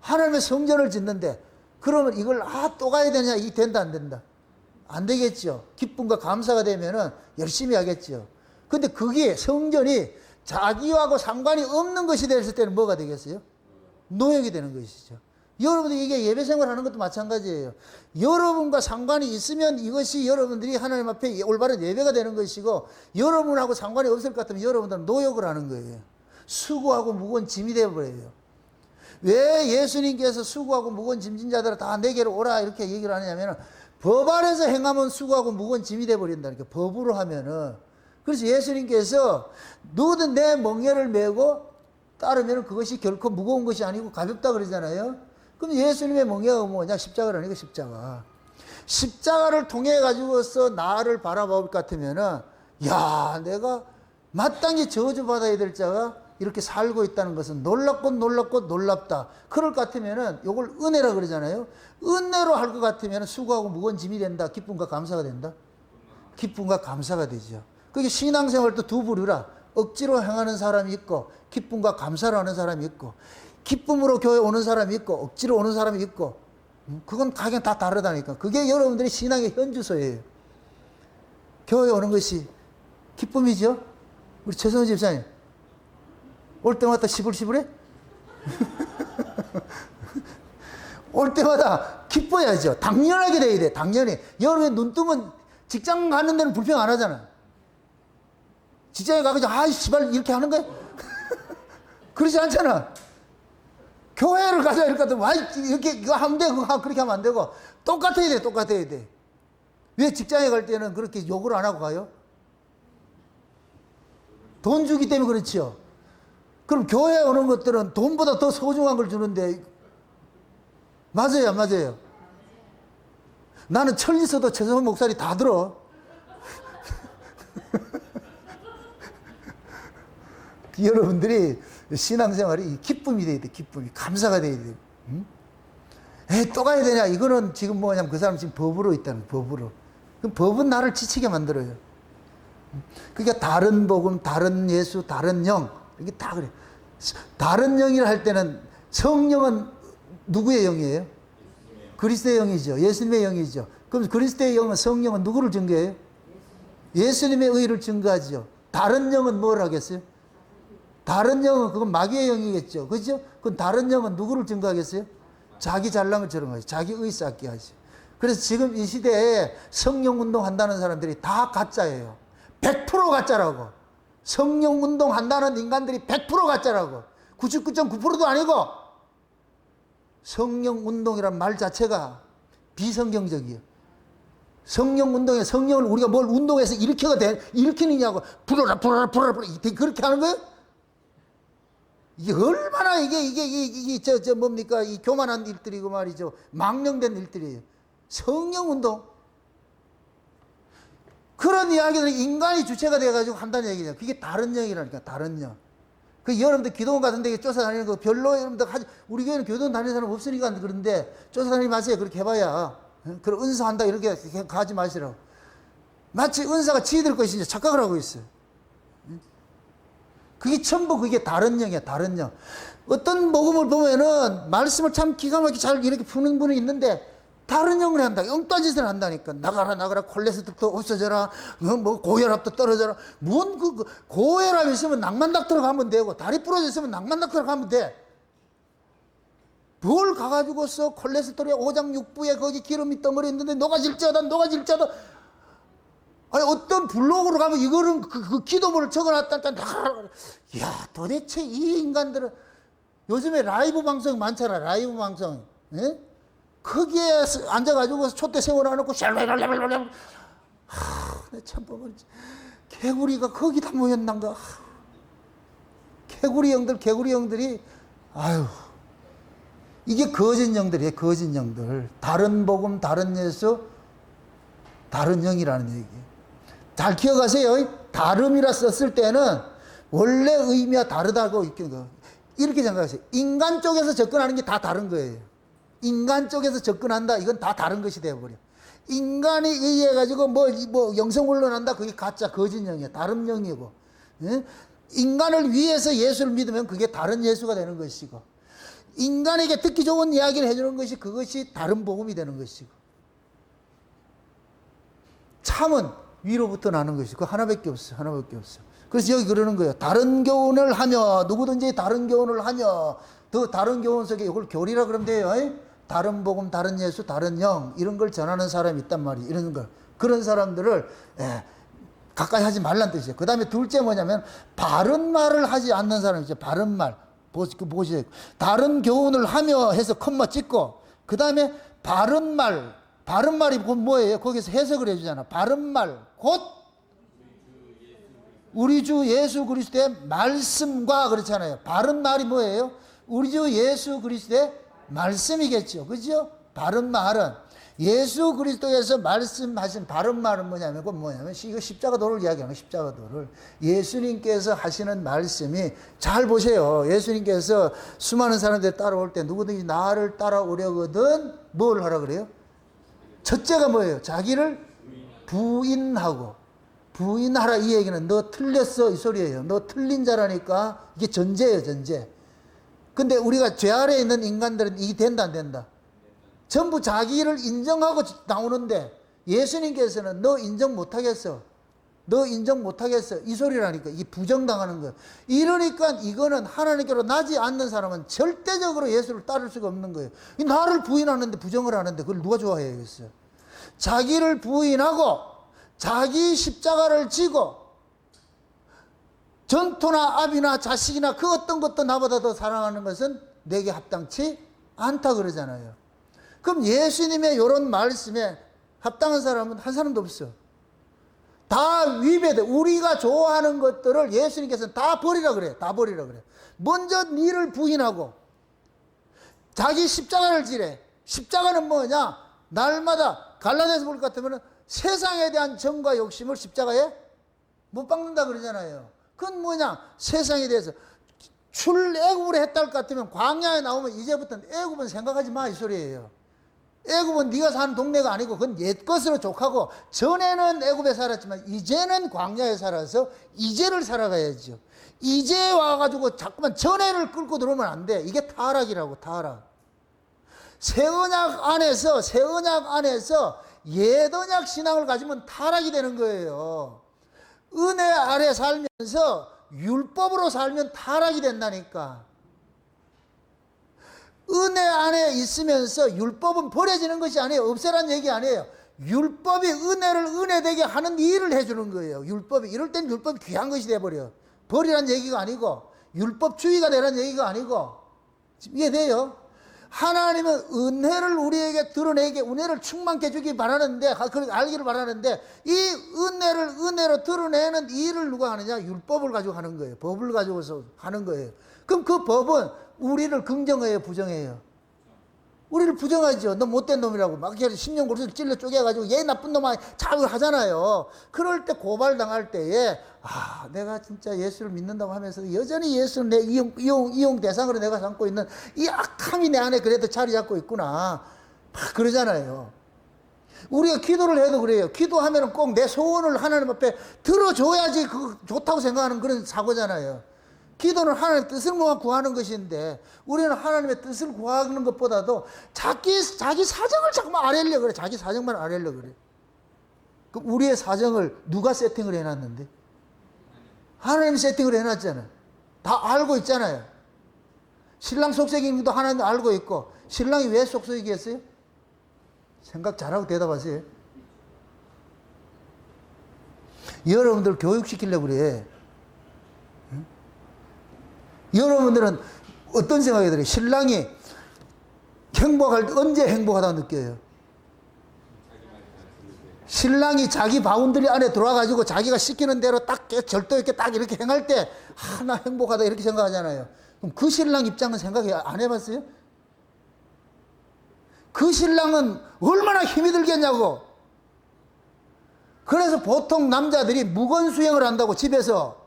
하나님의 성전을 짓는데 그러면 이걸 또 가야 되냐? 이 된다 안 된다? 안 되겠죠. 기쁨과 감사가 되면은 열심히 하겠죠. 근데 그게 성전이 자기하고 상관이 없는 것이 됐을 때는 뭐가 되겠어요? 노역이 되는 것이죠. 여러분들 이게 예배 생활하는 것도 마찬가지예요. 여러분과 상관이 있으면 이것이 여러분들이 하나님 앞에 올바른 예배가 되는 것이고 여러분하고 상관이 없을 것 같으면 여러분들은 노역을 하는 거예요. 수고하고 무거운 짐이 되어버려요. 왜 예수님께서 수고하고 무거운 짐진 자들아 다 내게로 오라 이렇게 얘기를 하냐면 법 안에서 행하면 수고하고 무거운 짐이 되어버린다니까. 법으로 하면은. 그래서 예수님께서 누구든 내 멍에를 메고 따르면 그것이 결코 무거운 것이 아니고 가볍다 그러잖아요. 그럼 예수님의 멍에가 뭐냐? 십자가를 아니고 십자가. 십자가를 통해 가지고서 나를 바라볼 것 같으면은 야, 내가 마땅히 저주받아야 될 자가 이렇게 살고 있다는 것은 놀랍고 놀랍고 놀랍다. 그럴 것 같으면은 이걸 은혜라 그러잖아요. 은혜로 할 것 같으면 수고하고 무거운 짐이 된다. 기쁨과 감사가 된다. 기쁨과 감사가 되죠. 그게 신앙생활도 두 부류라. 억지로 행하는 사람이 있고 기쁨과 감사로 하는 사람이 있고 기쁨으로 교회 오는 사람이 있고 억지로 오는 사람이 있고 그건 가격 다 다르다니까. 그게 여러분들이 신앙의 현주소예요. 교회 오는 것이 기쁨이죠. 우리 최성우 집사님 올 때마다 시불시불해? 올 때마다 기뻐야죠. 당연하게 돼야 돼. 당연히. 여러분이 눈 뜨면 직장 가는 데는 불평 안 하잖아. 직장에 가가지고 아이 씨발 이렇게 하는 거야? 그러지 않잖아. 교회를 가자 이렇게 하면 이렇게 이거 하면 돼 그렇게 하면 안 되고 똑같아야 돼. 똑같아야 돼. 왜 직장에 갈 때는 그렇게 욕을 안 하고 가요? 돈 주기 때문에 그렇지요. 그럼 교회에 오는 것들은 돈보다 더 소중한 걸 주는데 맞아요, 안 맞아요? 나는 천리서도 최성훈 목사님 다 들어. 여러분들이 신앙생활이 기쁨이 돼야 돼, 기쁨이. 감사가 돼야 돼. 응? 또 가야 되냐? 이거는 지금 뭐냐면 그 사람 지금 법으로 있다는 법으로. 그럼 법은 나를 지치게 만들어요. 그러니까 다른 복음, 다른 예수, 다른 영. 이게 다 그래. 다른 영이라 할 때는 성령은 누구의 영이에요? 그리스도의 영이죠. 예수님의 영이죠. 그럼 그리스도의 영은 성령은 누구를 증거해요? 예수님의 의를 증거하죠. 다른 영은 뭘 하겠어요? 다른 영은 그건 마귀의 영이겠죠. 그죠? 그럼 다른 영은 누구를 증거하겠어요? 자기 잘난 것처럼 하죠. 자기 의 쌓게 하죠. 그래서 지금 이 시대에 성령 운동한다는 사람들이 다 가짜예요. 100% 가짜라고. 성령 운동한다는 인간들이 100% 가짜라고. 99.9%도 아니고 성령 운동이란 말 자체가 비성경적이에요. 성령 운동에 성령을 우리가 뭘 운동해서 일으키느냐고 불어라 그렇게 하는 거예요? 이게 얼마나 이게 뭡니까? 이 교만한 일들이고 말이죠. 망령된 일들이에요. 성령 운동. 그런 이야기들은 인간이 주체가 돼가지고 한다는 얘기죠. 그게 다른 영이라니까, 다른 영. 그 여러분들 기도원 같은 데 쫓아다니는 거 별로 여러분들 우리 교회는 교도원 다니는 사람 없으니까 그런데 쫓아다니지 마세요. 그렇게 해봐야. 그럼 은사한다 이렇게 가지 마시라고. 마치 은사가 지들 것인지 착각을 하고 있어요. 그게 전부 그게 다른 영이야, 다른 영. 어떤 복음을 보면은 말씀을 참 기가 막히게 잘 이렇게 푸는 분이 있는데 다른 영을 한다. 엉뚱한 짓을 한다니까. 나가라, 콜레스테롤도 없어져라. 뭐 고혈압도 떨어져라. 뭔 고혈압 있으면 낭만닥터로 가면 되고, 다리 부러져 있으면 낭만닥터로 가면 돼. 뭘 가가지고서 콜레스테롤이 오장육부에 거기 기름이 덩어리 있는데 녹아질지어다. 아니, 어떤 블로그로 가면 이거는 그 기도문을 적어놨다니까. 야, 도대체 이 인간들은 요즘에 라이브 방송 많잖아. 라이브 방송. 예? 거기에 앉아가지고 촛대 세워놔놓고 샬랄랄랄랄랄. 참 보면 개구리가 거기다 모였난가. 개구리 형들이 아유 이게 거짓 영들이에요. 거짓 영들. 다른 복음, 다른 예수, 다른 영이라는 얘기예요. 잘 기억하세요. 다름이라 썼을 때는 원래 의미와 다르다고 이렇게 생각하세요. 인간 쪽에서 접근하는 게 다 다른 거예요. 인간 쪽에서 접근한다. 이건 다 다른 것이 되어버려. 인간이 의해가지고 뭐 영성훈련한다. 그게 가짜 거짓 영이야. 다른 영이고. 예? 인간을 위해서 예수를 믿으면 그게 다른 예수가 되는 것이고, 인간에게 듣기 좋은 이야기를 해주는 것이 그것이 다른 복음이 되는 것이고, 참은 위로부터 나는 것이고 하나밖에 없어. 하나밖에 없어. 그래서 여기 그러는 거예요. 다른 교훈을 하며, 누구든지 다른 교훈을 하며, 더 다른 교훈 속에 이걸 교리라 그러면 돼요. 다른 복음, 다른 예수, 다른 영, 이런 걸 전하는 사람이 있단 말이에요. 이런 걸. 그런 사람들을 가까이 하지 말란 뜻이에요. 그 다음에 둘째 뭐냐면, 바른 말을 하지 않는 사람이죠. 바른 말. 보시죠. 다른 교훈을 하며 해서 컴마 찍고, 그 다음에 바른 말. 바른 말이 뭐예요? 거기서 해석을 해주잖아. 바른 말. 곧 우리 주 예수 그리스도의 말씀과 그렇잖아요. 바른 말이 뭐예요? 우리 주 예수 그리스도의 말씀이겠죠. 그죠? 바른 말은 예수 그리스도에서 말씀하신 바른 말은 뭐냐면, 그건 뭐냐면, 이거 십자가도를 이야기하는 거예요. 십자가도를. 예수님께서 하시는 말씀이, 잘 보세요. 예수님께서 수많은 사람들이 따라올 때 누구든지 나를 따라오려거든 뭘 하라 그래요? 첫째가 뭐예요? 자기를 부인하고. 부인하라 이 얘기는 너 틀렸어 이 소리예요. 너 틀린 자라니까. 이게 전제예요, 전제. 근데 우리가 죄 아래에 있는 인간들은 이게 된다 안 된다? 전부 자기를 인정하고 나오는데, 예수님께서는 너 인정 못하겠어. 너 인정 못하겠어. 이 소리라니까. 이게 부정당하는 거예요. 이러니까 이거는 하나님께로 나지 않는 사람은 절대적으로 예수를 따를 수가 없는 거예요. 나를 부인하는데 부정을 하는데 그걸 누가 좋아해야겠어요? 자기를 부인하고 자기 십자가를 지고 전토나 아비나 자식이나 그 어떤 것도 나보다 더 사랑하는 것은 내게 합당치 않다 그러잖아요. 그럼 예수님의 이런 말씀에 합당한 사람은 한 사람도 없어. 다 위배돼. 우리가 좋아하는 것들을 예수님께서는 다 버리라 그래. 다 버리라 그래. 먼저 니를 부인하고 자기 십자가를 지래. 십자가는 뭐냐? 날마다 갈라디아서 볼 것 같으면 세상에 대한 정과 욕심을 십자가에 못 박는다 그러잖아요. 그건 뭐냐? 세상에 대해서 출애굽을 했다 할 것 같으면 광야에 나오면 이제부터는 애굽은 생각하지 마 이 소리예요. 애굽은 네가 사는 동네가 아니고 그건 옛것으로 족하고, 전에는 애굽에 살았지만 이제는 광야에 살아서 이제를 살아가야죠. 이제 와가지고 자꾸만 전에를 끌고 들어오면 안 돼. 이게 타락이라고. 타락. 새 언약 안에서 옛 언약 신앙을 가지면 타락이 되는 거예요. 은혜 아래 살면서 율법으로 살면 타락이 된다니까. 은혜 안에 있으면서 율법은 버려지는 것이 아니에요. 없애란 얘기 아니에요. 율법이 은혜를 은혜되게 하는 일을 해주는 거예요. 율법이. 이럴 땐 율법이 귀한 것이 돼버려. 버리란 얘기가 아니고, 율법주의가 되란 얘기가 아니고. 이해돼요? 하나님은 은혜를 우리에게 드러내게, 은혜를 충만케 주기 바라는데, 그렇게 알기를 바라는데, 이 은혜를 은혜로 드러내는 일을 누가 하느냐? 율법을 가지고 하는 거예요. 법을 가지고서 하는 거예요. 그럼 그 법은 우리를 긍정해요, 부정해요? 우리를 부정하죠. 너 못된 놈이라고 막 10년 고리를 찔러 쪼개가지고 얘 나쁜 놈아 자극을 하잖아요. 그럴 때 고발당할 때에, 아, 내가 진짜 예수를 믿는다고 하면서 여전히 예수는 내 이용 대상으로 내가 삼고 있는 이 악함이 내 안에 그래도 자리 잡고 있구나. 막 그러잖아요. 우리가 기도를 해도 그래요. 기도하면 꼭 내 소원을 하나님 앞에 들어줘야지 그 좋다고 생각하는 그런 사고잖아요. 기도는 하나님의 뜻을 모아 구하는 것인데, 우리는 하나님의 뜻을 구하는 것보다도 자기 사정을 자꾸만 아뢰려고 그래. 자기 사정만 아뢰려고 그래. 그럼 우리의 사정을 누가 세팅을 해놨는데? 하나님이 세팅을 해놨잖아요. 다 알고 있잖아요. 신랑 속썩이는도 하나님 알고 있고, 신랑이 왜 속썩이겠어요? 생각 잘하고 대답하세요. 여러분들 교육시키려고 그래. 여러분들은 어떤 생각이 들어요? 신랑이 행복할 때 언제 행복하다고 느껴요? 신랑이 자기 바운드리 안에 들어와가지고 자기가 시키는 대로 딱 절도 있게 딱 이렇게 행할 때, 아, 나 행복하다 이렇게 생각하잖아요. 그럼 그 신랑 입장은 생각 안 해봤어요? 그 신랑은 얼마나 힘이 들겠냐고. 그래서 보통 남자들이 무건수행을 한다고, 집에서.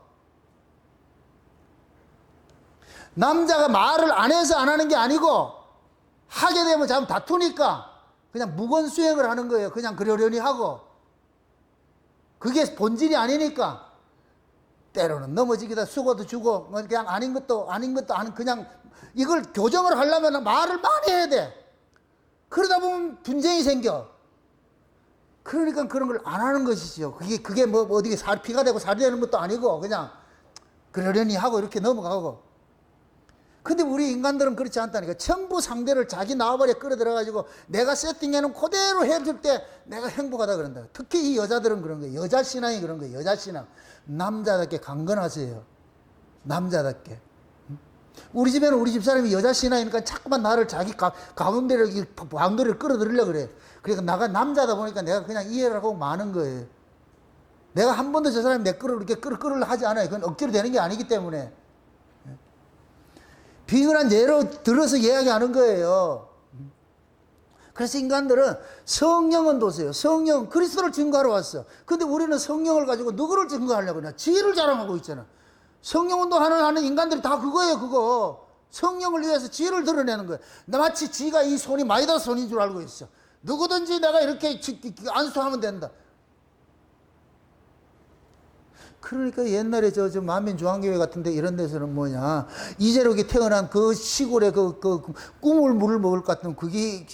남자가 말을 안 해서 안 하는 게 아니고, 하게 되면 자꾸 다투니까 그냥 무건수행을 하는 거예요. 그냥 그러려니 하고. 그게 본질이 아니니까. 때로는 넘어지기도 수고도 주고, 그냥 아닌 것도 그냥 이걸 교정을 하려면 말을 많이 해야 돼. 그러다 보면 분쟁이 생겨. 그러니까 그런 걸 안 하는 것이죠. 그게 뭐 어디 피가 되고 살이 되는 것도 아니고, 그냥 그러려니 하고 이렇게 넘어가고. 근데 우리 인간들은 그렇지 않다니까. 전부 상대를 자기 나와버려 끌어들여가지고 내가 세팅해놓은 그대로 해줄 때 내가 행복하다 그런다. 특히 이 여자들은 그런 거예요. 여자 신앙이 그런 거예요. 여자 신앙. 남자답게 강건하세요. 남자답게. 우리 집에는 우리 집사람이 여자 신앙이니까 자꾸만 나를 자기 가운데를, 바운더리를 끌어들이려고 그래. 그러니까 나가 남자다 보니까 내가 그냥 이해를 하고 마는 거예요. 내가 한 번도 저 사람이 내 이렇게 끌으려 하지 않아요. 그건 억지로 되는 게 아니기 때문에. 비근한 예로 들어서 이야기하는 거예요. 그래서 인간들은 성령은 보세요. 성령, 그리스도를 증거하러 왔어. 근데 우리는 성령을 가지고 누구를 증거하려고 그러냐? 지혜를 자랑하고 있잖아. 성령 운동하는 인간들이 다 그거예요, 그거. 성령을 위해서 지혜를 드러내는 거예요. 마치 지가 이 손이 마이다스 손인 줄 알고 있어. 누구든지 내가 이렇게 안수하면 된다. 그러니까 옛날에 저 만민중앙교회 같은데 이런 데서는 뭐냐, 이재록이 태어난 그 시골에 그 꿈을 물을 먹을 것 같은 그게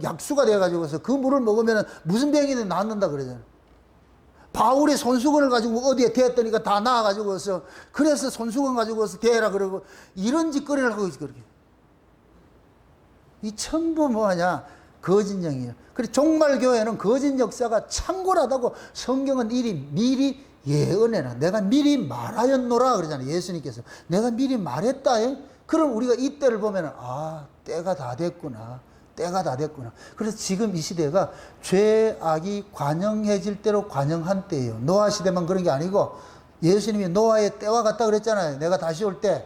약수가 돼가지고서 그 물을 먹으면 무슨 병이든 낫는다 그러잖아. 바울이 손수건을 가지고 어디에 대었더니까 다 나아가지고서, 그래서 손수건 가지고서 대라 그러고 이런 짓거리를 하고 있지. 그렇게 이 전부 뭐하냐, 거짓령이에요. 그래 종말교회는 거짓 역사가 창궐하다고 성경은 미리 예언해라. 내가 미리 말하였노라 그러잖아요. 예수님께서 내가 미리 말했다. 그럼 우리가 이때를 보면 때가 다 됐구나. 때가 다 됐구나. 그래서 지금 이 시대가 죄악이 관영해질 대로 관영한 때예요. 노아 시대만 그런 게 아니고, 예수님이 노아의 때와 같다 그랬잖아요. 내가 다시 올 때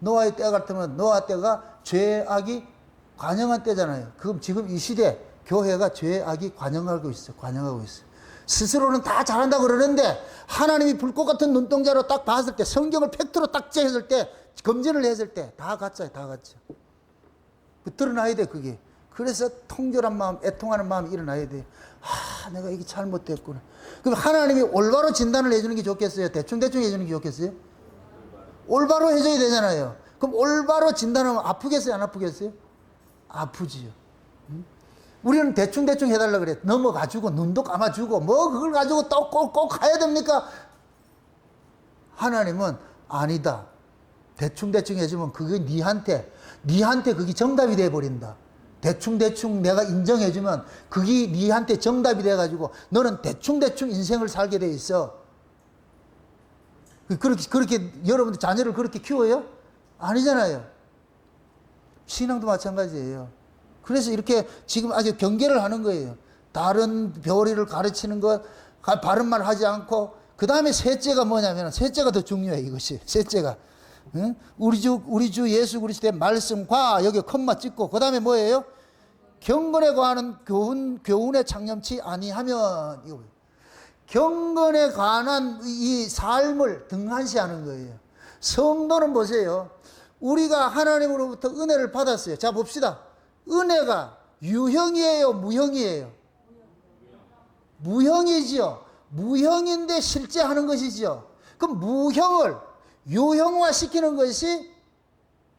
노아의 때와 같으면 노아 때가 죄악이 관영한 때잖아요. 그럼 지금 이 시대 교회가 죄악이 관영하고 있어요. 관영하고 있어요. 스스로는 다 잘한다 그러는데 하나님이 불꽃 같은 눈동자로 딱 봤을 때, 성경을 팩트로 딱 째었을 때, 검진을 했을 때 다 가짜예요. 다 가짜. 드러나야 돼, 그게. 그래서 통절한 마음, 애통하는 마음이 일어나야 돼. 내가 이게 잘못됐구나. 그럼 하나님이 올바로 진단을 해주는 게 좋겠어요? 대충 해주는 게 좋겠어요? 올바로 해줘야 되잖아요. 그럼 올바로 진단하면 아프겠어요? 안 아프겠어요? 아프지요. 우리는 대충 해달라 그래. 넘어가주고 눈도 감아주고 뭐 그걸 가지고 또 꼭 가야 됩니까? 하나님은 아니다. 대충 해주면 그게 니한테 그게 정답이 돼버린다. 대충 내가 인정해주면 그게 니한테 정답이 돼가지고 너는 대충 인생을 살게 돼 있어. 그렇게 여러분들 자녀를 그렇게 키워요? 아니잖아요. 신앙도 마찬가지예요. 그래서 이렇게 지금 아주 경계를 하는 거예요. 다른 교리를 가르치는 것, 바른 말 하지 않고, 그 다음에 셋째가 뭐냐면, 셋째가 더 중요해, 이것이. 셋째가. 응? 우리 주 예수 그리스도의 말씀과, 여기 콤마 찍고, 그 다음에 뭐예요? 경건에 관한 교훈에 창념치 아니하면, 이거. 경건에 관한 이 삶을 등한시하는 거예요. 성도는 보세요. 우리가 하나님으로부터 은혜를 받았어요. 자, 봅시다. 은혜가 유형이에요, 무형이에요? 무형이지요. 무형인데 실제 하는 것이지요. 그럼 무형을 유형화 시키는 것이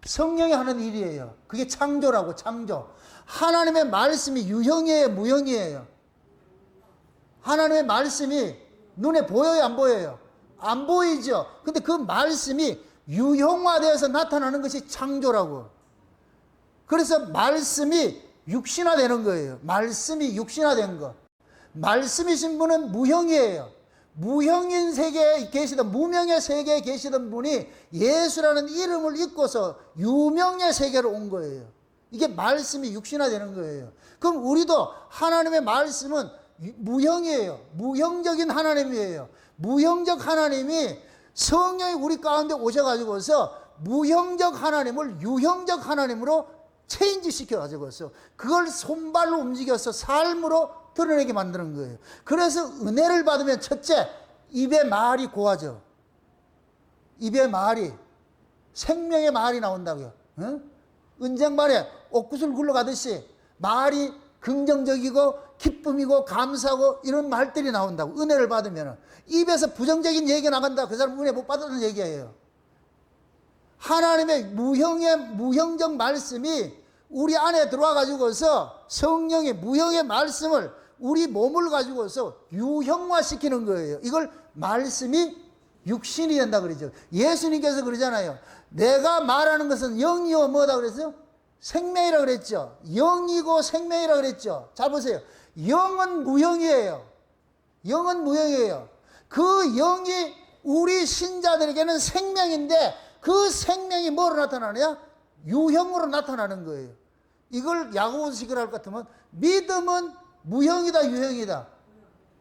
성령이 하는 일이에요. 그게 창조라고, 창조. 하나님의 말씀이 유형이에요, 무형이에요? 하나님의 말씀이 눈에 보여요, 안 보여요? 안 보이죠. 근데 그 말씀이 유형화되어서 나타나는 것이 창조라고. 그래서 말씀이 육신화되는 거예요. 말씀이 육신화된 거. 말씀이신 분은 무형이에요. 무형인 세계에 계시던, 무명의 세계에 계시던 분이 예수라는 이름을 잊고서 유명의 세계로 온 거예요. 이게 말씀이 육신화되는 거예요. 그럼 우리도 하나님의 말씀은 무형이에요. 무형적인 하나님이에요. 무형적 하나님이 성령이 우리 가운데 오셔가지고서 무형적 하나님을 유형적 하나님으로 체인지 시켜가지고서 그걸 손발로 움직여서 삶으로 드러내게 만드는 거예요. 그래서 은혜를 받으면 첫째, 입에 말이 고와져. 입에 말이, 생명의 말이 나온다고요. 은쟁반에 옥구슬 굴러가듯이 말이 긍정적이고 기쁨이고 감사하고 이런 말들이 나온다고. 은혜를 받으면 입에서 부정적인 얘기가 나간다. 그 사람 은혜 못 받았다는 얘기예요. 하나님의 무형적 말씀이 우리 안에 들어와 가지고서 성령의 무형의 말씀을 우리 몸을 가지고서 유형화시키는 거예요. 이걸 말씀이 육신이 된다 그러죠. 예수님께서 그러잖아요. 내가 말하는 것은 영이요 뭐다 그랬어요? 생명이라 그랬죠. 영이고 생명이라 그랬죠. 자 보세요. 영은 무형이에요. 영은 무형이에요. 그 영이 우리 신자들에게는 생명인데 그 생명이 뭐로 나타나느냐? 유형으로 나타나는 거예요. 이걸 야고보서식으로 할 것 같으면 믿음은 무형이다 유형이다?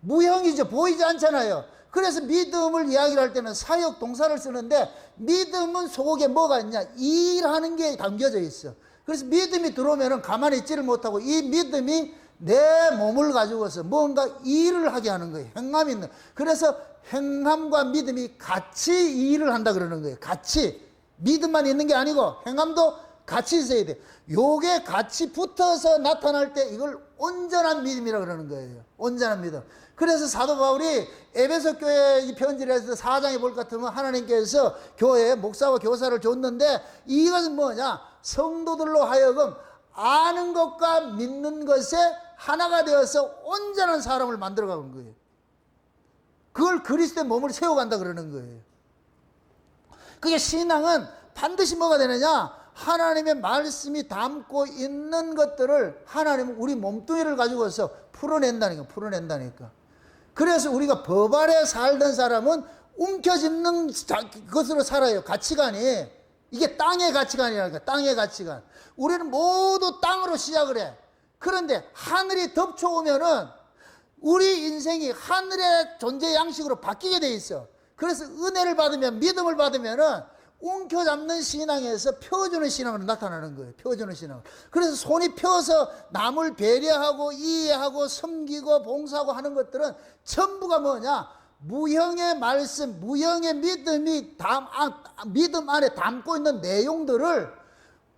무형이죠. 보이지 않잖아요. 그래서 믿음을 이야기를 할 때는 사역 동사를 쓰는데 믿음은 속에 뭐가 있냐? 일하는 게 담겨져 있어. 그래서 믿음이 들어오면 가만히 있지를 못하고 이 믿음이 내 몸을 가지고서 뭔가 일을 하게 하는 거예요. 행함이 있는. 그래서 행함과 믿음이 같이 일을 한다 그러는 거예요. 같이. 믿음만 있는 게 아니고 행함도 같이 있어야 돼. 요게 같이 붙어서 나타날 때 이걸 온전한 믿음이라고 그러는 거예요. 온전한 믿음. 그래서 사도 바울이 에베소 교회 이 편지를 해서 4장에 볼 것 같으면 하나님께서 교회에 목사와 교사를 줬는데 이것은 뭐냐? 성도들로 하여금 아는 것과 믿는 것에 하나가 되어서 온전한 사람을 만들어가는 거예요. 그걸 그리스도의 몸을 세워간다 그러는 거예요. 그게 신앙은 반드시 뭐가 되느냐? 하나님의 말씀이 담고 있는 것들을 하나님은 우리 몸뚱이를 가지고서 풀어낸다니까, 풀어낸다니까. 그래서 우리가 법 아래 살던 사람은 움켜쥐는 것으로 살아요. 가치관이. 이게 땅의 가치관이라니까, 땅의 가치관. 우리는 모두 땅으로 시작을 해. 그런데 하늘이 덮쳐오면은 우리 인생이 하늘의 존재 양식으로 바뀌게 돼 있어. 그래서 은혜를 받으면, 믿음을 받으면은 움켜잡는 신앙에서 펴주는 신앙으로 나타나는 거예요. 펴주는 신앙. 그래서 손이 펴서 남을 배려하고 이해하고 섬기고 봉사하고 하는 것들은 전부가 뭐냐? 무형의 말씀, 무형의 믿음이 믿음 안에 담고 있는 내용들을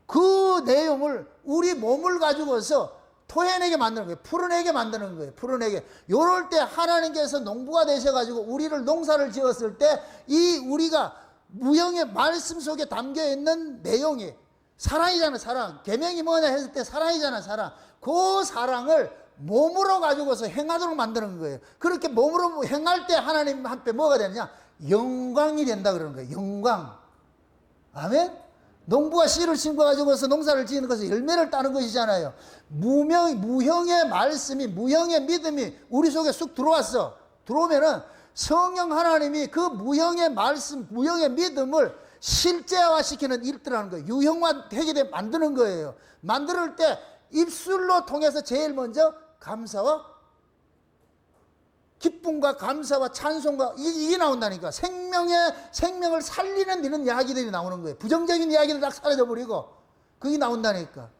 그 내용을 우리 몸을 가지고서 토해내게 만드는 거예요. 풀어내게 만드는 거예요. 풀어내게. 요럴 때 하나님께서 농부가 되셔가지고 우리를 농사를 지었을 때 이 우리가 무형의 말씀 속에 담겨있는 내용이 사랑이잖아. 사랑. 계명이 뭐냐 했을 때 사랑이잖아. 사랑. 그 사랑을 몸으로 가지고서 행하도록 만드는 거예요. 그렇게 몸으로 행할 때 하나님 한테 뭐가 되느냐? 영광이 된다 그러는 거예요. 영광. 아멘? 농부가 씨를 심고 가지고서 농사를 지는 것은 열매를 따는 것이잖아요. 무형의 말씀이, 무형의 믿음이 우리 속에 쑥 들어왔어. 들어오면은 성령 하나님이 그 무형의 말씀, 무형의 믿음을 실제화시키는 일들을 하는 거예요. 유형화되게 만드는 거예요. 만들 때 입술로 통해서 제일 먼저 감사와 기쁨과 감사와 찬송과 이게 나온다니까. 생명을 살리는 이런 이야기들이 나오는 거예요. 부정적인 이야기를 딱 사라져버리고 그게 나온다니까.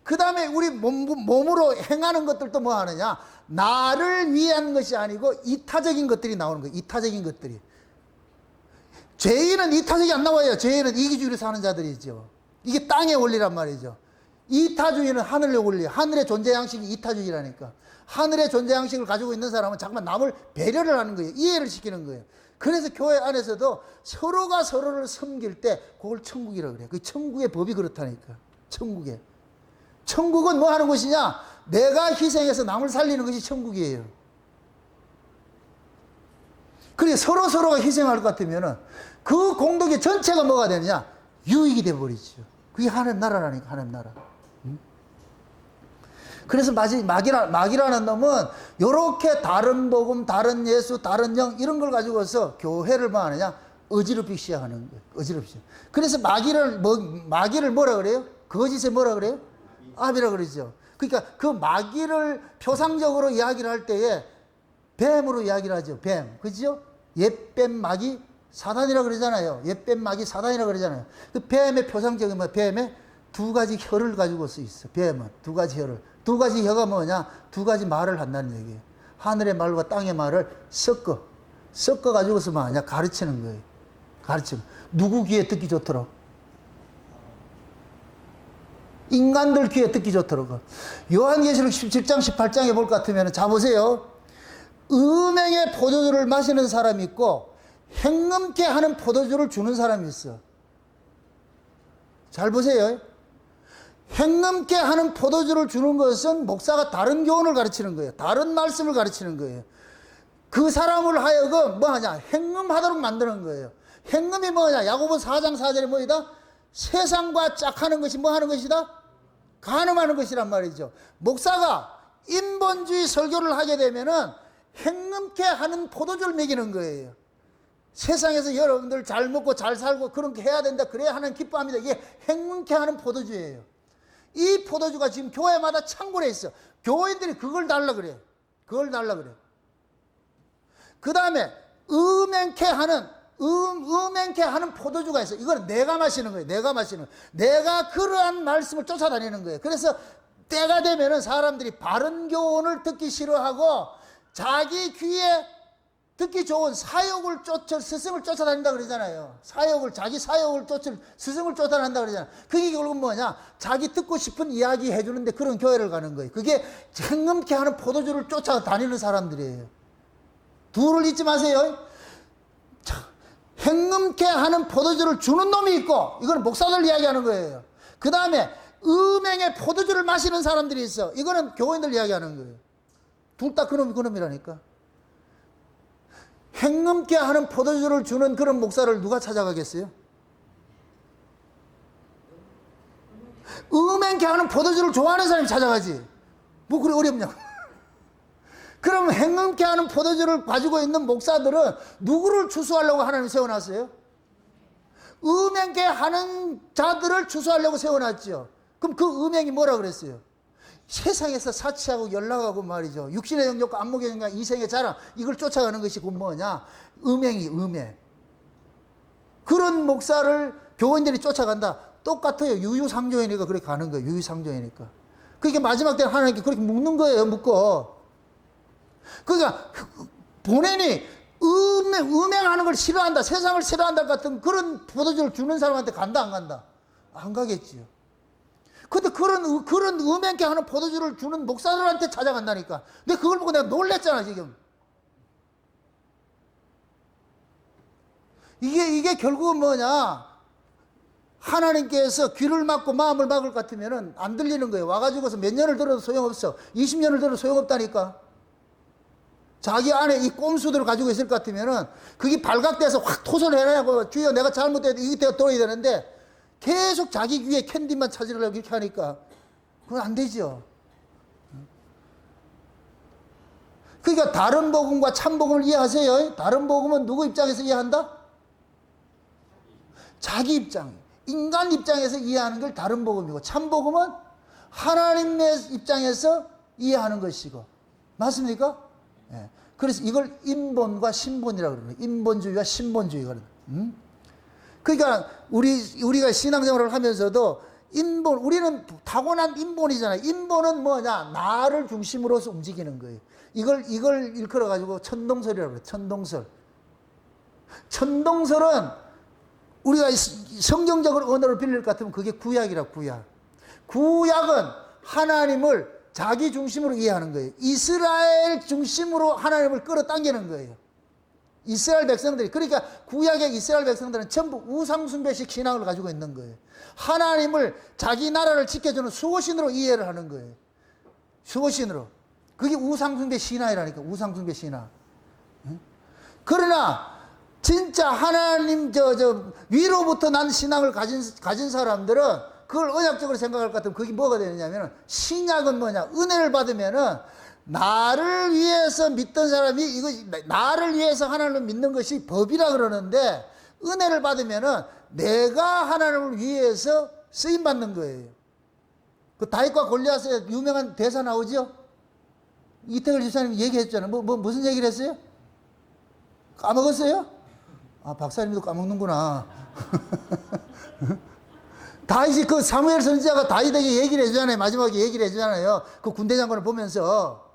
그 다음에 우리 몸으로 행하는 것들도 뭐 하느냐? 나를 위한 것이 아니고 이타적인 것들이 나오는 거예요. 이타적인 것들이. 죄인은 이타적이 안 나와요. 죄인은 이기주의로 사는 자들이죠. 이게 땅의 원리란 말이죠. 이타주의는 하늘의 원리, 하늘의 존재 양식이 이타주의라니까. 하늘의 존재 양식을 가지고 있는 사람은 자꾸만 남을 배려를 하는 거예요. 이해를 시키는 거예요. 그래서 교회 안에서도 서로가 서로를 섬길 때 그걸 천국이라고 그래요. 그 천국의 법이 그렇다니까. 천국에. 천국은 뭐 하는 것이냐? 내가 희생해서 남을 살리는 것이 천국이에요. 그래 서로가 희생할 것 같으면은 그 공덕의 전체가 뭐가 되느냐? 유익이 되어버리죠. 그게 하나님 나라라니까, 하나님 나라. 그래서 마귀라는 놈은 요렇게 다른 복음, 다른 예수, 다른 영 이런 걸 가지고서 교회를 뭐 하느냐? 어지럽히기 시작하는 거예요. 어지럽히기. 그래서 마귀를 뭐라 그래요? 거짓에 뭐라 그래요? 압이라 그러죠. 그러니까 그 마귀를 표상적으로 이야기를 할 때에 뱀으로 이야기를 하죠. 뱀. 그죠? 옛뱀 마귀 사단이라 그러잖아요. 옛뱀 마귀 사단이라 그러잖아요. 그 뱀의 표상적인 뭐 뱀의 두 가지 혀를 가지고 서 있어. 뱀은 두 가지 혀를. 두 가지 혀가 뭐냐? 두 가지 말을 한다는 얘기예요. 하늘의 말과 땅의 말을 섞어 가지고서 뭐냐? 가르치는 거예요. 가르치는. 누구 귀에 듣기 좋도록? 인간들 귀에 듣기 좋도록. 요한계시록 17장 18장에 볼 것 같으면 자 보세요. 음행의 포도주를 마시는 사람이 있고 행음케 하는 포도주를 주는 사람이 있어. 잘 보세요. 행음케 하는 포도주를 주는 것은 목사가 다른 교훈을 가르치는 거예요. 다른 말씀을 가르치는 거예요. 그 사람을 하여금 뭐하냐? 행음하도록 만드는 거예요. 행음이 뭐냐? 야고보 4장 4절에 뭐이다? 세상과 짝하는 것이 뭐 하는 것이다? 간음하는 것이란 말이죠. 목사가 인본주의 설교를 하게 되면은 행음케 하는 포도주를 먹이는 거예요. 세상에서 여러분들 잘 먹고 잘 살고 그렇게 해야 된다. 그래야 하나님 기뻐합니다. 이게 행음케 하는 포도주예요. 이 포도주가 지금 교회마다 창고에 있어. 교인들이 그걸 달라 그래요. 그걸 달라 그래요. 그 다음에 음행케 하는 포도주가 있어. 이거는 내가 마시는 거예요. 내가 마시는 거예요. 내가 그러한 말씀을 쫓아다니는 거예요. 그래서 때가 되면은 사람들이 바른 교훈을 듣기 싫어하고 자기 귀에 듣기 좋은 사욕을 스승을 쫓아다닌다 그러잖아요. 자기 사욕을 스승을 쫓아다닌다 그러잖아요. 그게 결국은 뭐냐? 자기 듣고 싶은 이야기 해주는데 그런 교회를 가는 거예요. 그게 행음케 하는 포도주를 쫓아다니는 사람들이에요. 둘을 잊지 마세요. 행음케 하는 포도주를 주는 놈이 있고, 이거는 목사들 이야기하는 거예요. 그 다음에 음행의 포도주를 마시는 사람들이 있어. 이거는 교인들 이야기하는 거예요. 둘 다 그놈이라니까. 행음케 하는 포도주를 주는 그런 목사를 누가 찾아가겠어요? 음행케 하는 포도주를 좋아하는 사람이 찾아가지. 뭐 그래 어렵냐고. 그럼 행음케 하는 포도주를 가지고 있는 목사들은 누구를 추수하려고 하나님 세워놨어요? 음행케 하는 자들을 추수하려고 세워놨죠. 그럼 그 음행이 뭐라 그랬어요? 세상에서 사치하고 연락하고 말이죠. 육신의 영역과 안목의 영역, 이생의 자랑, 이걸 쫓아가는 것이 곧 뭐냐? 음행. 그런 목사를 교인들이 쫓아간다. 똑같아요. 유유상종이니까 그렇게 가는 거예요. 유유상종이니까. 그러니까 마지막 때는 하나님께 그렇게 묶는 거예요. 묶어. 그러니까 본인이 음행하는 걸 싫어한다, 세상을 싫어한다 같은 그런 포도주를 주는 사람한테 간다, 안 간다? 안 가겠지요. 근데 그런 음행케 하는 포도주를 주는 목사들한테 찾아간다니까. 근데 그걸 보고 내가 놀랬잖아, 지금. 이게 결국은 뭐냐? 하나님께서 귀를 막고 마음을 막을 것 같으면은 안 들리는 거예요. 와가지고서 몇 년을 들어도 소용없어. 20년을 들어도 소용없다니까. 자기 안에 이 꼼수들을 가지고 있을 것 같으면은 그게 발각돼서 확 토설을 해내고 주여 내가 잘못했는데 이게 되어야 되는데 계속 자기 귀에 캔디만 찾으려고 이렇게 하니까 그건 안 되죠. 그러니까 다른 복음과 참 복음을 이해하세요. 다른 복음은 누구 입장에서 이해한다? 자기 입장, 인간 입장에서 이해하는 걸 다른 복음이고 참 복음은 하나님의 입장에서 이해하는 것이고 맞습니까? 예. 그래서 이걸 인본과 신본이라고 그러는 거예요. 인본주의와 신본주의가. 그러니까 우리가 신앙생활을 하면서도 우리는 타고난 인본이잖아요. 인본은 뭐냐? 나를 중심으로서 움직이는 거예요. 이걸 일컬어 가지고 천동설이라고 그래요. 천동설은 우리가 성경적으로 언어를 빌릴 것 같으면 그게 구약이라 구약. 구약은 하나님을 자기 중심으로 이해하는 거예요. 이스라엘 중심으로 하나님을 끌어당기는 거예요. 이스라엘 백성들이. 그러니까 구약의 이스라엘 백성들은 전부 우상숭배식 신앙을 가지고 있는 거예요. 하나님을 자기 나라를 지켜주는 수호신으로 이해를 하는 거예요. 수호신으로. 그게 우상숭배 신앙이라니까. 우상숭배 신앙. 그러나 진짜 하나님 위로부터 난 신앙을 가진 사람들은 그걸 언약적으로 생각할 것 같으면 그게 뭐가 되느냐면 신약은 뭐냐? 은혜를 받으면은 나를 위해서 믿던 사람이 나를 위해서 하나님을 믿는 것이 법이라 그러는데 은혜를 받으면은 내가 하나님을 위해서 쓰임 받는 거예요. 그 다윗과 골리앗의 유명한 대사 나오죠? 이태걸 집사님이 얘기했잖아요. 무슨 얘기를 했어요? 까먹었어요? 아, 박사님도 까먹는구나. 다윗이 그 사무엘 선지자가 다윗에게 얘기를 해주잖아요. 마지막에 얘기를 해주잖아요. 그 군대 장관을 보면서.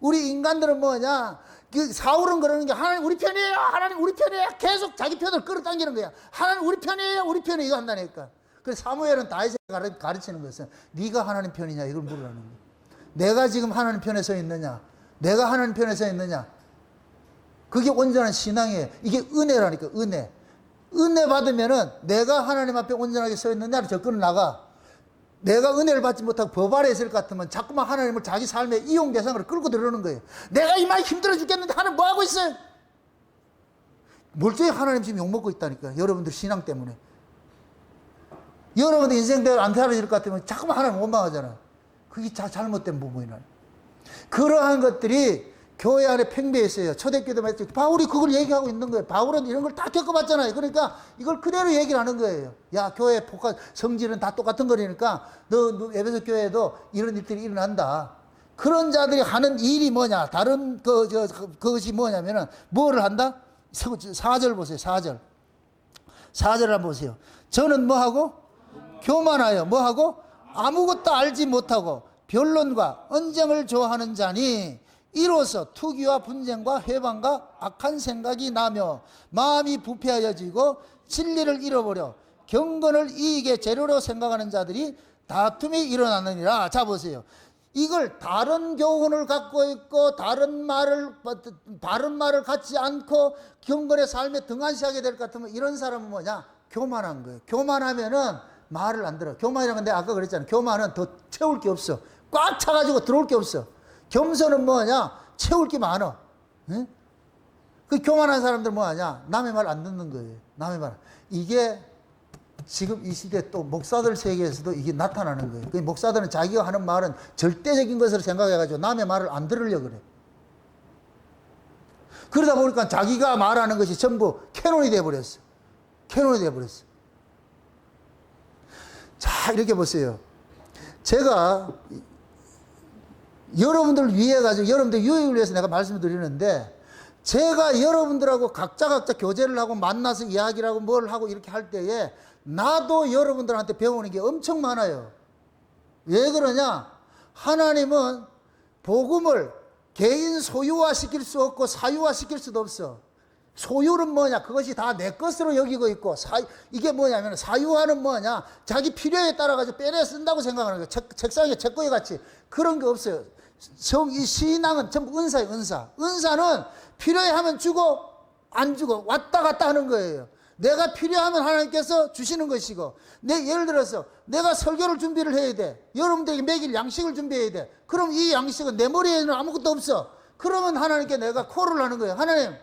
우리 인간들은 뭐냐? 그 사울은 그러는 게 하나님 우리 편이에요. 하나님 우리 편이에요. 계속 자기 편을 끌어당기는 거야. 하나님 우리 편이에요. 우리 편이에요. 이거 한다니까. 그래서 사무엘은 다윗에게 가르치는 것은 네가 하나님 편이냐 이걸 물으라는 거야. 내가 지금 하나님 편에 서 있느냐? 내가 하나님 편에 서 있느냐? 그게 온전한 신앙이에요. 이게 은혜라니까, 은혜. 은혜 받으면은 내가 하나님 앞에 온전하게 서 있느냐를 접근을 나가. 내가 은혜를 받지 못하고 법 아래 있을 것 같으면 자꾸만 하나님을 자기 삶의 이용 대상으로 끌고 들어오는 거예요. 내가 이 많이 힘들어 죽겠는데 하나님 뭐 하고 있어요? 멀쩡히 하나님 지금 욕먹고 있다니까. 여러분들 신앙 때문에. 여러분들 인생대로 안 살아질 것 같으면 자꾸만 하나님 원망하잖아. 그게 잘못된 부분이나. 그러한 것들이 교회 안에 팽배해 있어요. 초대교회도 말했죠. 바울이 그걸 얘기하고 있는 거예요. 바울은 이런 걸 다 겪어봤잖아요. 그러니까 이걸 그대로 얘기를 하는 거예요. 야, 교회 성질은 다 똑같은 거니까 너 에베소 교회에도 이런 일들이 일어난다. 그런 자들이 하는 일이 뭐냐? 다른 그것이 뭐냐면은 뭐를 한다? 4절 보세요. 4절. 4절 한번 보세요. 저는 뭐하고? 교만하여 뭐하고? 아무것도 알지 못하고 변론과 언쟁을 좋아하는 자니 이로써 투기와 분쟁과 회방과 악한 생각이 나며 마음이 부패하여지고 진리를 잃어버려 경건을 이익의 재료로 생각하는 자들이 다툼이 일어나느니라. 자 보세요. 이걸 다른 교훈을 갖고 있고 다른 바른 말을 갖지 않고 경건의 삶에 등한시하게 될 것 같으면 이런 사람은 뭐냐? 교만한 거예요. 교만하면은 말을 안 들어. 교만이라는 건 내가 아까 그랬잖아요. 교만은 더 채울 게 없어. 꽉 차가지고 들어올 게 없어. 겸손은 뭐냐? 채울 게 많아. 응? 그 교만한 사람들 뭐하냐? 남의 말 안 듣는 거예요. 남의 말. 이게 지금 이 시대 또 목사들 세계에서도 이게 나타나는 거예요. 그 목사들은 자기가 하는 말은 절대적인 것으로 생각해가지고 남의 말을 안 들으려고 그래. 그러다 보니까 자기가 말하는 것이 전부 캐논이 돼버렸어. 캐논이 돼버렸어. 자, 이렇게 보세요. 제가 여러분들을 위해 가지고 여러분들 유익을 위해서 내가 말씀을 드리는데 제가 여러분들하고 각자 교제를 하고 만나서 이야기를 하고 뭘 하고 이렇게 할 때에 나도 여러분들한테 배우는 게 엄청 많아요. 왜 그러냐? 하나님은 복음을 개인 소유화 시킬 수 없고 사유화 시킬 수도 없어. 소유는 뭐냐? 그것이 다 내 것으로 여기고 있고, 이게 뭐냐면, 사유화는 뭐냐? 자기 필요에 따라가지고 빼내 쓴다고 생각하는 거예요. 책상에 책거리 같이. 그런 게 없어요. 이 신앙은 전부 은사예요, 은사. 은사는 필요해 하면 주고, 안 주고, 왔다 갔다 하는 거예요. 내가 필요하면 하나님께서 주시는 것이고, 예를 들어서, 내가 설교를 준비를 해야 돼. 여러분들에게 먹일 양식을 준비해야 돼. 그럼 이 양식은 내 머리에는 아무것도 없어. 그러면 하나님께 내가 콜을 하는 거예요. 하나님,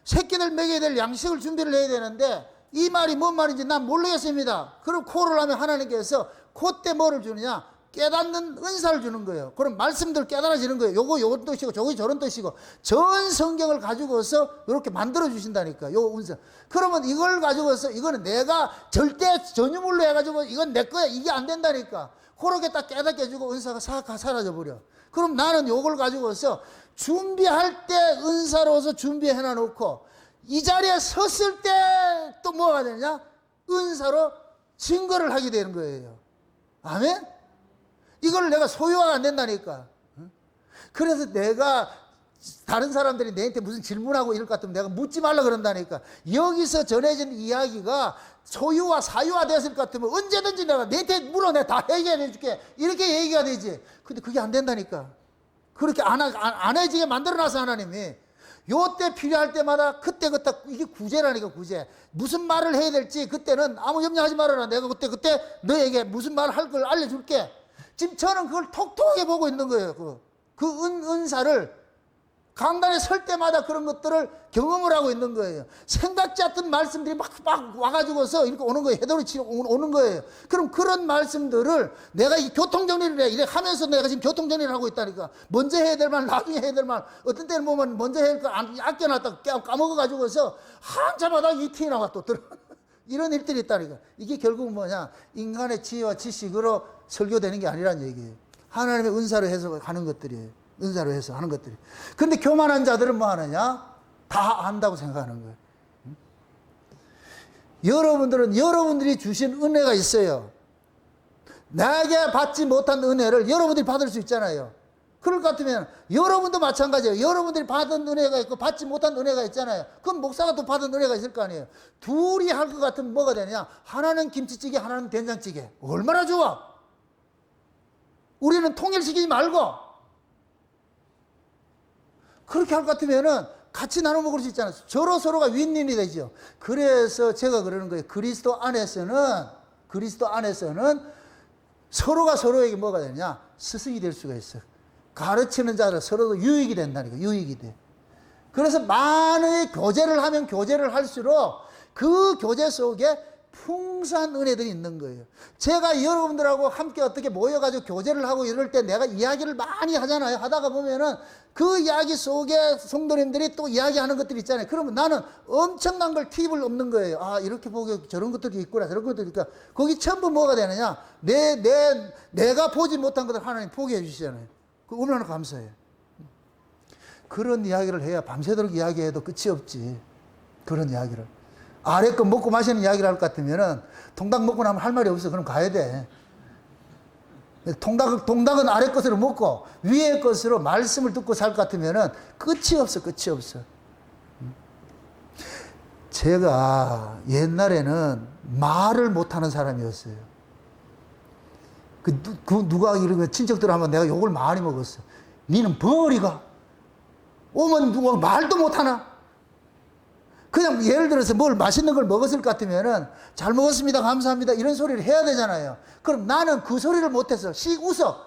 새끼들 먹여야 될 양식을 준비를 해야 되는데 이 말이 뭔 말인지 난 모르겠습니다. 그럼 콜을 하면 하나님께서 그때 뭐를 주느냐? 깨닫는 은사를 주는 거예요. 그럼 말씀들 깨달아지는 거예요. 요거 요런 뜻이고 저거 저런 뜻이고 전 성경을 가지고서 이렇게 만들어 주신다니까. 요 은사. 그러면 이걸 가지고서 이거는 내가 절대 전유물로 해가지고 이건 내 거야. 이게 안 된다니까. 그렇게 딱 깨닫게 해주고 은사가 싹 사라져 버려. 그럼 나는 요걸 가지고서 준비할 때 은사로서 준비해 놔놓고 이 자리에 섰을 때 또 뭐가 되냐? 은사로 증거를 하게 되는 거예요. 아멘? 이걸 내가 소유화가 안 된다니까. 그래서 내가 다른 사람들이 내한테 무슨 질문하고 이럴 것 같으면 내가 묻지 말라 그런다니까. 여기서 전해진 이야기가 소유화 사유화 됐을 것 같으면 언제든지 내가 내한테 물어 내가 다 해결해 줄게. 이렇게 얘기가 되지. 근데 그게 안 된다니까. 그렇게 안 해지게 만들어놔서 하나님이 요때 필요할 때마다 그때 이게 구제라니까. 구제. 무슨 말을 해야 될지 그때는 아무 염려하지 말아라. 내가 그때 너에게 무슨 말을 할 걸 알려줄게. 지금 저는 그걸 톡톡하게 보고 있는 거예요. 은사를 강단에 설 때마다 그런 것들을 경험을 하고 있는 거예요. 생각지 않던 말씀들이 막 와가지고서 이렇게 오는 거예요. 해돌이 치고 오는 거예요. 그럼 그런 말씀들을 내가 이 교통정리를 해. 이렇게 하면서 내가 지금 교통정리를 하고 있다니까. 먼저 해야 될 말, 나중에 해야 될 말, 어떤 때는 보면 먼저 해야 될 거 아껴놨다가 까먹어가지고서 한참마다 이 티 나와 또 들어. 이런 일들이 있다니까. 이게 결국은 뭐냐? 인간의 지혜와 지식으로 설교되는 게 아니란 얘기예요. 하나님의 은사로 해서 하는 것들이에요. 은사로 해서 하는 것들이. 그런데 교만한 자들은 뭐 하느냐? 다 안다고 생각하는 거예요. 여러분들은 여러분들이 주신 은혜가 있어요. 내게 받지 못한 은혜를 여러분들이 받을 수 있잖아요. 그럴 것 같으면 여러분도 마찬가지예요. 여러분들이 받은 은혜가 있고 받지 못한 은혜가 있잖아요. 그럼 목사가 또 받은 은혜가 있을 거 아니에요. 둘이 할 것 같으면 뭐가 되냐? 하나는 김치찌개, 하나는 된장찌개. 얼마나 좋아. 우리는 통일시키지 말고 그렇게 할 것 같으면은 같이 나눠 먹을 수 있잖아요. 서로가 윈윈이 되죠. 그래서 제가 그러는 거예요. 그리스도 안에서는 서로가 서로에게 뭐가 되냐? 스승이 될 수가 있어요. 가르치는 자들 서로도 유익이 된다니까. 유익이 돼. 그래서 많은 교제를 하면 교제를 할수록 그 교제 속에 풍성한 은혜들이 있는 거예요. 제가 여러분들하고 함께 어떻게 모여가지고 교제를 하고 이럴 때 내가 이야기를 많이 하잖아요. 하다가 보면은 그 이야기 속에 성도님들이 또 이야기하는 것들이 있잖아요. 그러면 나는 엄청난 걸 팁을 얻는 거예요. 아, 이렇게 보기 저런 것들이 있구나, 저런 것들이 있구나. 거기 전부 뭐가 되느냐? 내가 보지 못한 것을 하나님 포기해 주시잖아요. 그 얼마나 감사해요. 그런 이야기를 해야 밤새도록 이야기해도 끝이 없지. 그런 이야기를. 아래 거 먹고 마시는 이야기를 할 것 같으면은 통닭 먹고 나면 할 말이 없어. 그럼 가야 돼. 통닭은 아래 것으로 먹고 위에 것으로 말씀을 듣고 살 것 같으면은 끝이 없어. 끝이 없어. 제가 옛날에는 말을 못하는 사람이었어요. 누가 이러면 친척들 하면 내가 욕을 많이 먹었어. 니는 벌이가 오면 누가 말도 못하나? 그냥 예를 들어서 뭘 맛있는 걸 먹었을 것 같으면은 잘 먹었습니다, 감사합니다 이런 소리를 해야 되잖아요. 그럼 나는 그 소리를 못해서 씩 웃어.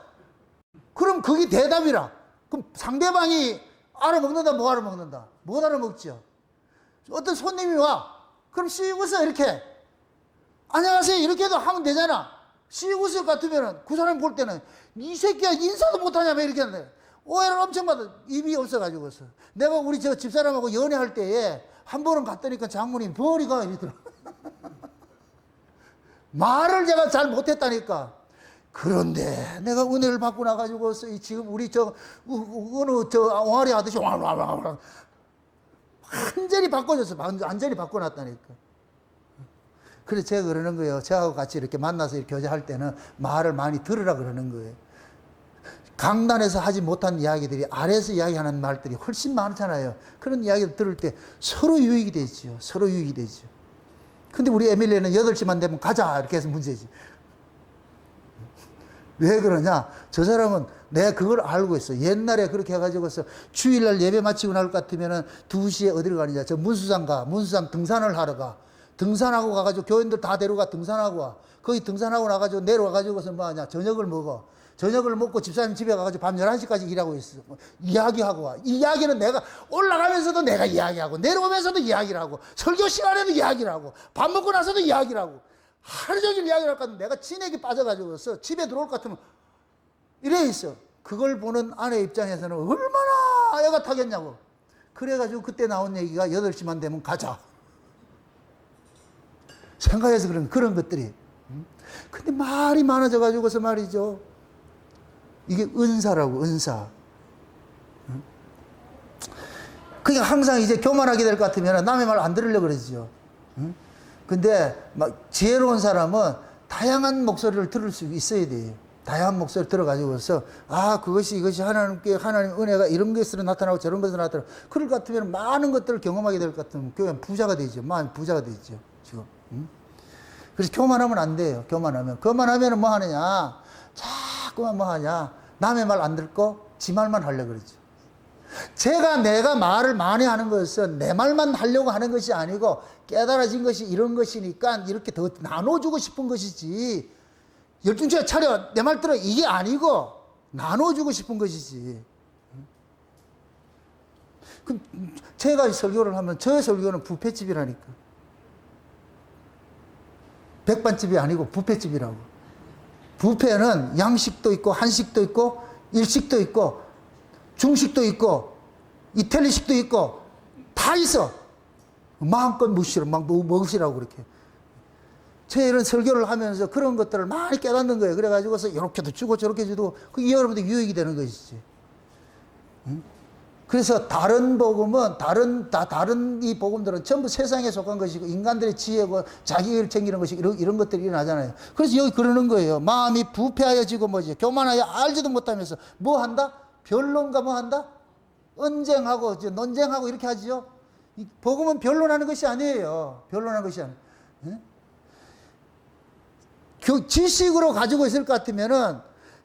그럼 그게 대답이라. 그럼 상대방이 알아먹는다, 못 알아먹는다? 못 알아먹죠. 어떤 손님이 와. 그럼 씩 웃어. 이렇게 안녕하세요 이렇게도 하면 되잖아. 씩 웃을 것 같으면은 그 사람 볼 때는 이 새끼야 인사도 못하냐며 이렇게 하는데 오해를 엄청 받아. 입이 없어가지고서. 내가 우리 저 집사람하고 연애할 때에 한 번은 갔더니까 장모님 벌이가 이러더라. 말을 제가 잘 못했다니까. 그런데 내가 은혜를 받고 나가지고 지금 우리 어느 옹알이 아저씨 완전히 바꿔줬어. 완전히 바꿔놨다니까. 그래서 제가 그러는 거예요. 저하고 같이 이렇게 만나서 이렇게 교제할 때는 말을 많이 들으라 그러는 거예요. 강단에서 하지 못한 이야기들이 아래에서 이야기하는 말들이 훨씬 많잖아요. 그런 이야기를 들을 때 서로 유익이 되죠. 서로 유익이 되죠. 근데 우리 에밀리는 8시만 되면 가자 이렇게 해서 문제지. 왜 그러냐? 저 사람은 내가 그걸 알고 있어. 옛날에 그렇게 해가지고서 주일날 예배 마치고 나올 것 같으면은 2시에 어디로 가느냐? 저 문수장 등산을 하러 가. 등산하고 가가지고 교인들 다 데려가 등산하고 와. 거기 등산하고 나가지고 내려와가지고서 뭐 하냐? 저녁을 먹어. 저녁을 먹고 집사님 집에 가가지고 밤 11시까지 일하고 있어. 이야기하고 와. 이 이야기는 내가 올라가면서도 내가 이야기하고, 내려오면서도 이야기를 하고, 설교 시간에도 이야기를 하고, 밥 먹고 나서도 이야기를 하고, 하루 종일 이야기를 할 것 같은데 내가 진액이 빠져가지고서 집에 들어올 것 같으면 이래 있어. 그걸 보는 아내 입장에서는 얼마나 애가 타겠냐고. 그래가지고 그때 나온 얘기가 8시만 되면 가자. 생각해서 그런 것들이. 근데 말이 많아져가지고서 말이죠. 이게 은사라고, 은사. 그냥 항상 이제 교만하게 될 것 같으면 남의 말 안 들으려고 그러죠. 근데 막 지혜로운 사람은 다양한 목소리를 들을 수 있어야 돼요. 다양한 목소리를 들어가지고서, 아, 이것이 하나님 은혜가 이런 것으로 나타나고 저런 것으로 나타나고, 그럴 것 같으면 많은 것들을 경험하게 될 것 같으면 교회는 부자가 되죠. 많이 부자가 되죠. 지금. 그래서 교만하면 안 돼요. 교만하면 뭐 하느냐. 자꾸만 뭐 하냐. 남의 말 안 듣고 지 말만 하려고 그러죠. 내가 말을 많이 하는 것은 내 말만 하려고 하는 것이 아니고 깨달아진 것이 이런 것이니까 이렇게 더 나눠주고 싶은 것이지. 열중초에 차려. 내 말 들어. 이게 아니고 나눠주고 싶은 것이지. 제가 설교를 하면 저의 설교는 뷔페집이라니까. 백반집이 아니고 뷔페집이라고. 뷔페는 양식도 있고 한식도 있고 일식도 있고 중식도 있고 이탈리식도 있고 다 있어. 마음껏 먹으시라고 그렇게. 저희는 설교를 하면서 그런 것들을 많이 깨닫는 거예요. 그래가지고서 이렇게도 주고 저렇게 주고 여러분들 유익이 되는 것이지. 그래서 다른 복음은 다른 이 복음들은 전부 세상에 속한 것이고 인간들의 지혜고 자기를 챙기는 것이고 이런 것들이 일어나잖아요. 그래서 여기 그러는 거예요. 마음이 부패하여지고 뭐지? 교만하여 알지도 못하면서 뭐 한다? 변론과 뭐 한다? 언쟁하고 논쟁하고 이렇게 하지요. 이 복음은 변론하는 것이 아니에요. 변론하는 것이 아니에요. 예? 지식으로 가지고 있을 것 같으면은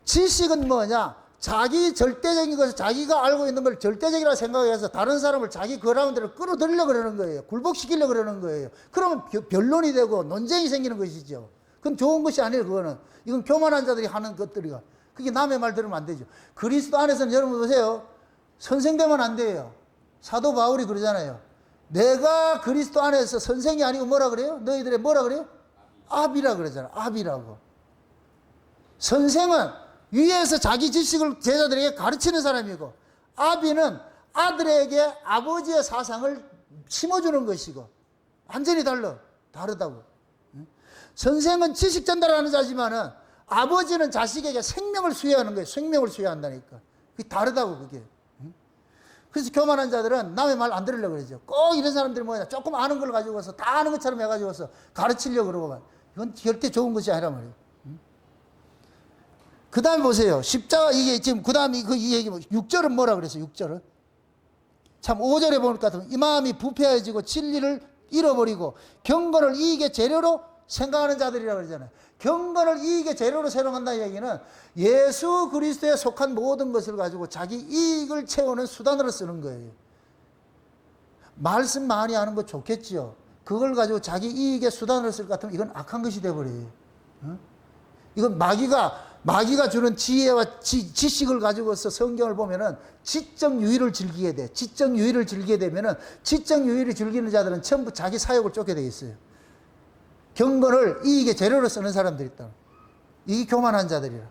지식은 뭐냐? 자기 절대적인 것을 자기가 알고 있는 걸 절대적이라고 생각해서 다른 사람을 자기 그라운드를 끌어들이려고 그러는 거예요. 굴복시키려고 그러는 거예요. 그러면 변론이 되고 논쟁이 생기는 것이죠. 그건 좋은 것이 아니에요. 그거는. 이건 교만한 자들이 하는 것들이가. 그게 남의 말 들으면 안 되죠. 그리스도 안에서는 여러분 보세요. 선생되면 안 돼요. 사도 바울이 그러잖아요. 내가 그리스도 안에서 선생이 아니고 뭐라 그래요? 너희들의 뭐라 그래요? 아비라 그러잖아요. 아비라고. 선생은 위에서 자기 지식을 제자들에게 가르치는 사람이고, 아비는 아들에게 아버지의 사상을 심어주는 것이고, 완전히 다르다고. 선생은 지식 전달하는 자지만은 아버지는 자식에게 생명을 수여하는 거예요. 생명을 수여한다니까. 그게 다르다고, 그게. 그래서 교만한 자들은 남의 말 안 들으려고 그러죠. 꼭 이런 사람들이 뭐냐, 조금 아는 걸 가지고서 다 아는 것처럼 해가지고서 가르치려고 그러고, 이건 절대 좋은 것이 아니란 말이에요. 그 다음에 보세요. 십자가, 이게 지금, 그 다음에 이 얘기, 6절은 뭐라 그랬어요? 6절은? 참, 5절에 보니까 이 마음이 부패해지고 진리를 잃어버리고 경건을 이익의 재료로 생각하는 자들이라고 그러잖아요. 경건을 이익의 재료로 생각한다는 얘기는 예수 그리스도에 속한 모든 것을 가지고 자기 이익을 채우는 수단으로 쓰는 거예요. 말씀 많이 하는 거 좋겠지요. 그걸 가지고 자기 이익의 수단으로 쓸 것 같으면 이건 악한 것이 되어버려요. 이건 마귀가 주는 지혜와 지식을 가지고서 성경을 보면은 지적 유의를 즐기게 돼. 지적 유의를 즐기게 되면은 지적 유의를 즐기는 자들은 전부 자기 사욕을 쫓게 돼 있어요. 경건을 이익의 재료로 쓰는 사람들이 있다. 이게 교만한 자들이라.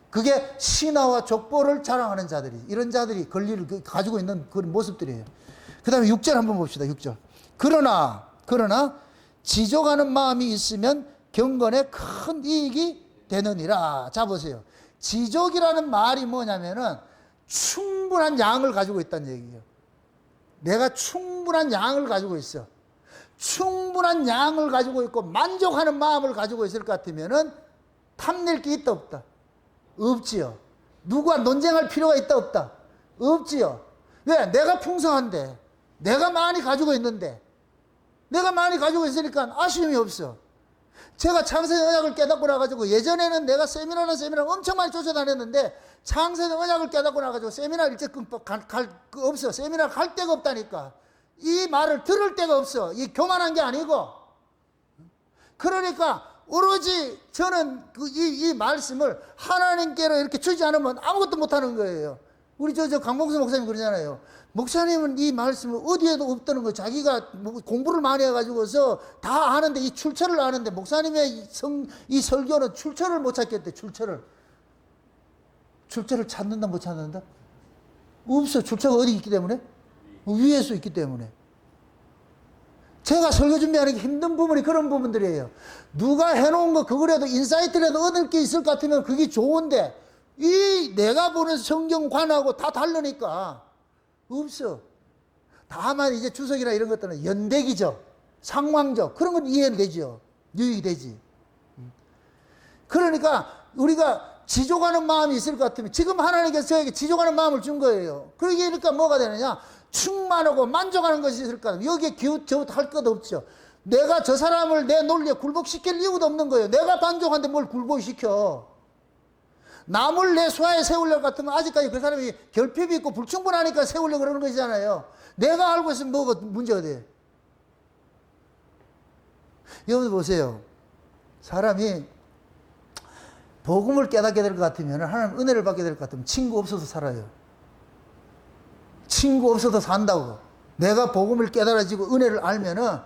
그게 신화와 족보를 자랑하는 자들이, 이런 자들이 권리를 가지고 있는 그런 모습들이에요. 그 다음에 6절 한번 봅시다. 6절. 그러나 지족하는 마음이 있으면 경건에 큰 이익이 되느니라. 자, 보세요. 지족이라는 말이 뭐냐면은 충분한 양을 가지고 있다는 얘기예요. 내가 충분한 양을 가지고 있어. 충분한 양을 가지고 있고 만족하는 마음을 가지고 있을 것 같으면은 탐낼 게 있다 없다? 없지요. 누구와 논쟁할 필요가 있다 없다? 없지요. 왜? 내가 풍성한데, 내가 많이 가지고 있는데, 내가 많이 가지고 있으니까 아쉬움이 없어. 제가 창세의 언약을 깨닫고 나가지고, 예전에는 내가 세미나를 엄청 많이 쫓아다녔는데 창세의 언약을 깨닫고 나가지고 세미나 일찍 없어. 세미나 갈 데가 없다니까. 이 말을 들을 데가 없어. 이 교만한 게 아니고. 그러니까 오로지 저는 이 말씀을 하나님께로 이렇게 주지 않으면 아무것도 못하는 거예요. 우리 강봉수 목사님 그러잖아요. 목사님은 이 말씀을 어디에도 없다는 거. 자기가 공부를 많이 해가지고서 다 아는데, 이 출처를 아는데, 목사님의 이 설교는 출처를 못 찾겠대. 출처를 찾는다 못 찾는다? 없어. 출처가 어디 있기 때문에? 위에서 있기 때문에. 제가 설교 준비하는 게 힘든 부분이 그런 부분들이에요. 누가 해놓은 거 그거라도 인사이트라도 얻을 게 있을 것 같으면 그게 좋은데, 이 내가 보는 성경관하고 다 다르니까 없어. 다만 이제 주석이나 이런 것들은 연대기적, 상황적, 그런 건 이해는 되죠. 유익이 되지. 그러니까 우리가 지족하는 마음이 있을 것 같으면, 지금 하나님께서 저에게 지족하는 마음을 준 거예요. 그러니까 뭐가 되느냐? 충만하고 만족하는 것이 있을 것 같으면 여기에 기웃저웃할 것 없죠. 내가 저 사람을 내 논리에 굴복시킬 이유도 없는 거예요. 내가 만족한데 뭘 굴복시켜. 남을 내 수하에 세우려고 같으면 아직까지 그 사람이 결핍이 있고 불충분하니까 세우려고 그러는 것이잖아요. 내가 알고 있으면 뭐가 문제가 돼. 여러분 보세요. 사람이 복음을 깨닫게 될 것 같으면, 하나님 은혜를 받게 될 것 같으면 친구 없어도 살아요. 친구 없어도 산다고. 내가 복음을 깨달아지고 은혜를 알면은,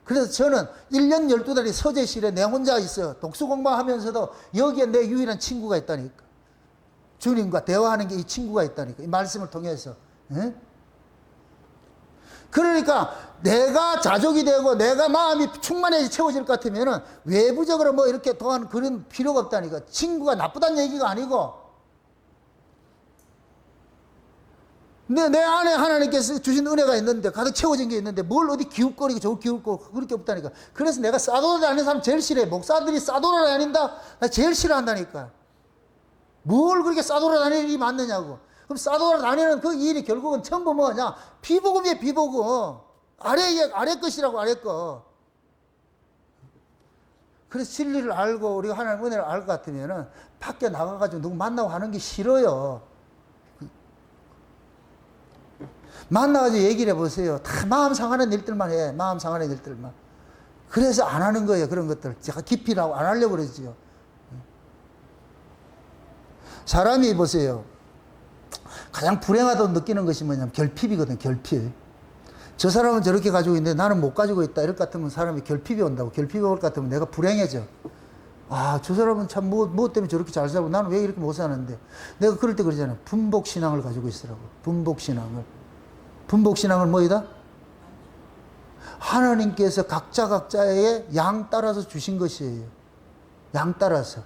그래서 저는 1년 12달이 서재실에 내 혼자 있어요. 독서 공부하면서도 여기에 내 유일한 친구가 있다니까. 주님과 대화하는 게 이 친구가 있다니까. 이 말씀을 통해서. 예? 그러니까 내가 자족이 되고 내가 마음이 충만해져 채워질 것 같으면은 외부적으로 뭐 이렇게 더한 그런 필요가 없다니까. 친구가 나쁘다는 얘기가 아니고, 내 안에 하나님께서 주신 은혜가 있는데, 가득 채워진 게 있는데, 뭘 어디 기웃거리고 저거 기웃거리고 그럴 게 없다니까. 그래서 내가 싸돌아다니는 사람 제일 싫어해. 목사들이 싸돌아다닌다? 나 제일 싫어한다니까. 뭘 그렇게 싸돌아다니는 일이 많느냐고. 그럼 싸돌아다니는 그 일이 결국은 전부 뭐냐? 비복음이에요, 비복음. 아래 것이라고, 아래 거. 그래서 진리를 알고 우리가 하나님 은혜를 알 것 같으면은 밖에 나가가지고 누구 만나고 하는 게 싫어요. 만나가지고 얘기를 해보세요. 다 마음 상하는 일들만 해. 마음 상하는 일들만. 그래서 안 하는 거예요. 그런 것들. 제가 깊이라고 안 하려고 그러지요. 사람이 보세요. 가장 불행하다고 느끼는 것이 뭐냐면 결핍이거든, 결핍. 저 사람은 저렇게 가지고 있는데 나는 못 가지고 있다. 이럴 것 같으면 사람이 결핍이 온다고. 결핍이 올 것 같으면 내가 불행해져. 아, 저 사람은 참 뭐 때문에 저렇게 잘 살고 나는 왜 이렇게 못 사는데. 내가 그럴 때 그러잖아요. 분복신앙을 가지고 있으라고. 분복신앙을. 분복신앙은 뭐이다? 하나님께서 각자의 양 따라서 주신 것이에요. 양 따라서.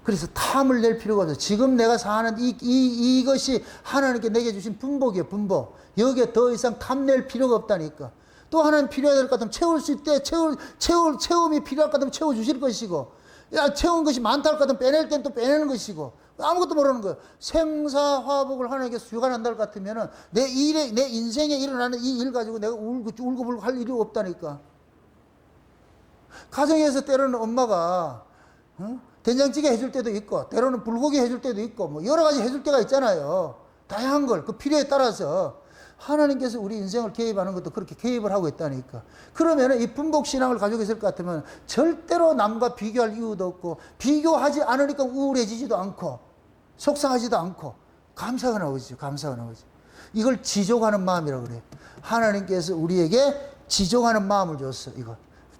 그래서 탐을 낼 필요가 없어요. 지금 내가 사는 이것이 하나님께 내게 주신 분복이에요, 분복. 여기에 더 이상 탐낼 필요가 없다니까. 또 하나님 필요할 것 같으면 채울 수 있대. 체험이 필요할 것 같으면 채워주실 것이고. 야, 채운 것이 많다 할 것 같으면 빼낼 땐 또 빼내는 것이고. 아무것도 모르는 거예요. 생사화복을 하나님께서 주관한다 할 것 같으면은 내 인생에 일어나는 이 일 가지고 내가 울고불고 할 일이 없다니까. 가정에서 때로는 엄마가, 된장찌개 해줄 때도 있고, 때로는 불고기 해줄 때도 있고, 뭐, 여러 가지 해줄 때가 있잖아요. 다양한 걸, 그 필요에 따라서. 하나님께서 우리 인생을 개입하는 것도 그렇게 개입을 하고 있다니까. 그러면 이 분복신앙을 가지고 있을 것 같으면 절대로 남과 비교할 이유도 없고, 비교하지 않으니까 우울해지지도 않고, 속상하지도 않고, 감사가 나오지, 감사가 나오지. 이걸 지족하는 마음이라고 그래요. 하나님께서 우리에게 지족하는 마음을 줬어, 이거.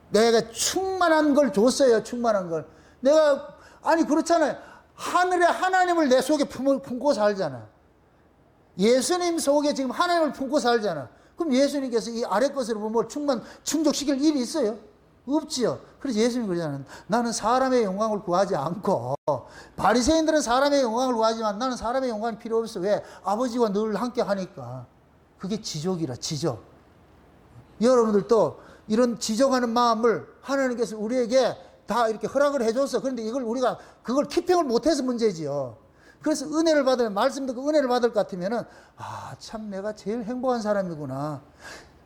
내가 충만한 걸 줬어요, 충만한 걸. 내가, 아니, 그렇잖아요. 하늘의 하나님을 내 속에 품고 살잖아. 예수님 속에 지금 하나님을 품고 살잖아. 그럼 예수님께서 이 아래 것으로 뭘 충족시킬 일이 있어요? 없지요. 그래서 예수님이 그러잖아요. 나는 사람의 영광을 구하지 않고, 바리새인들은 사람의 영광을 구하지만 나는 사람의 영광이 필요 없어. 왜? 아버지와 늘 함께 하니까. 그게 지족이라, 지족. 여러분들도 이런 지족하는 마음을 하나님께서 우리에게 다 이렇게 허락을 해줬어. 그런데 이걸 우리가 그걸 키핑을 못해서 문제지요. 그래서 은혜를 받으면, 말씀 듣고 은혜를 받을 것 같으면은, 아, 참 내가 제일 행복한 사람이구나.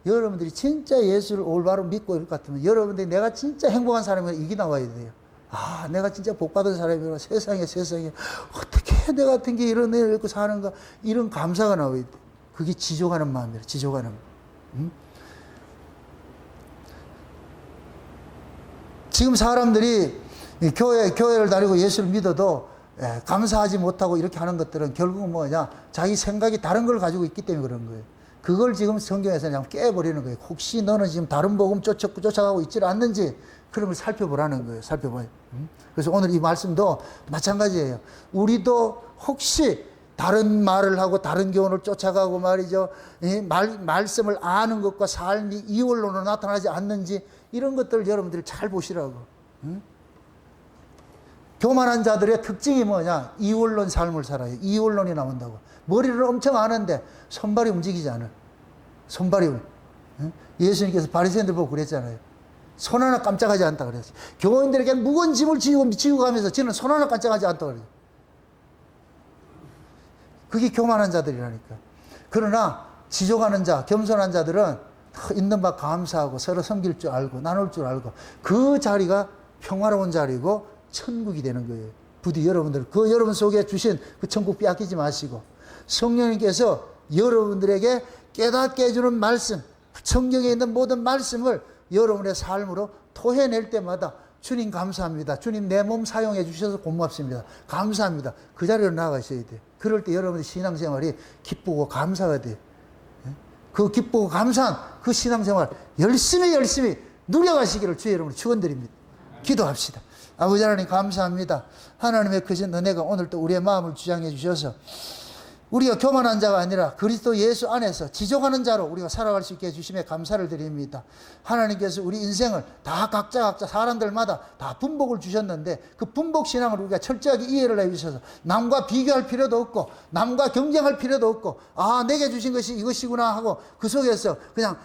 여러분들이 진짜 예수를 올바로 믿고 이럴 것 같으면, 여러분들이 내가 진짜 행복한 사람이구나, 이게 나와야 돼요. 아, 내가 진짜 복받은 사람이구나. 세상에, 어떻게 내 같은 게 이런 은혜를 입고 사는가. 이런 감사가 나와야 돼. 그게 지족하는 마음이에요. 지족하는 마음. 지금 사람들이 교회를 다니고 예수를 믿어도 감사하지 못하고 이렇게 하는 것들은 결국은 뭐냐, 자기 생각이 다른 걸 가지고 있기 때문에 그런 거예요. 그걸 지금 성경에서 그냥 깨버리는 거예요. 혹시 너는 지금 다른 복음 쫓아가고 있지 않는지 그런 걸 살펴보라는 거예요. 살펴봐요. 그래서 오늘 이 말씀도 마찬가지예요. 우리도 혹시 다른 말을 하고 다른 교훈을 쫓아가고 말이죠. 말씀을 아는 것과 삶이 이원론으로 나타나지 않는지 이런 것들을 여러분들이 잘 보시라고. 교만한 자들의 특징이 뭐냐? 이원론 삶을 살아요. 이원론이 나온다고. 머리를 엄청 아는데 손발이 움직이지 않아. 손발이. 예수님께서 바리새인들 보고 그랬잖아요. 손 하나 깜짝하지 않다 그랬어요. 교인들에게 무거운 짐을 지고 가면서 저는 손 하나 깜짝하지 않다 그래요. 그게 교만한 자들이라니까. 그러나 지족하는 자, 겸손한 자들은 있는 바 감사하고 서로 섬길 줄 알고 나눌 줄 알고 그 자리가 평화로운 자리고 천국이 되는 거예요. 부디 여러분들 그 여러분 속에 주신 그 천국 빼앗기지 마시고 성령님께서 여러분들에게 깨닫게 해주는 말씀, 성경에 있는 모든 말씀을 여러분의 삶으로 토해낼 때마다 주님 감사합니다. 주님 내 몸 사용해 주셔서 고맙습니다. 감사합니다. 그 자리로 나아가셔야 돼요. 그럴 때 여러분의 신앙생활이 기쁘고 감사가 돼요. 그 기쁘고 감사한 그 신앙생활 열심히 누려가시기를 주의 이름으로 축원드립니다. 기도합시다. 아버지 하나님 감사합니다. 하나님의 크신 은혜가 오늘 또 우리의 마음을 주장해 주셔서 우리가 교만한 자가 아니라 그리스도 예수 안에서 지족하는 자로 우리가 살아갈 수 있게 해주심에 감사를 드립니다. 하나님께서 우리 인생을 다 각자 사람들마다 다 분복을 주셨는데 그 분복 신앙을 우리가 철저하게 이해를 해주셔서 남과 비교할 필요도 없고 남과 경쟁할 필요도 없고 아 내게 주신 것이 이것이구나 하고 그 속에서 그냥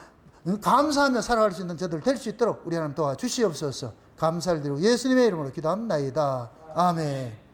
감사하며 살아갈 수 있는 저들 될 수 있도록 우리 하나님 도와주시옵소서. 감사를 드리고 예수님의 이름으로 기도합나이다. 아멘.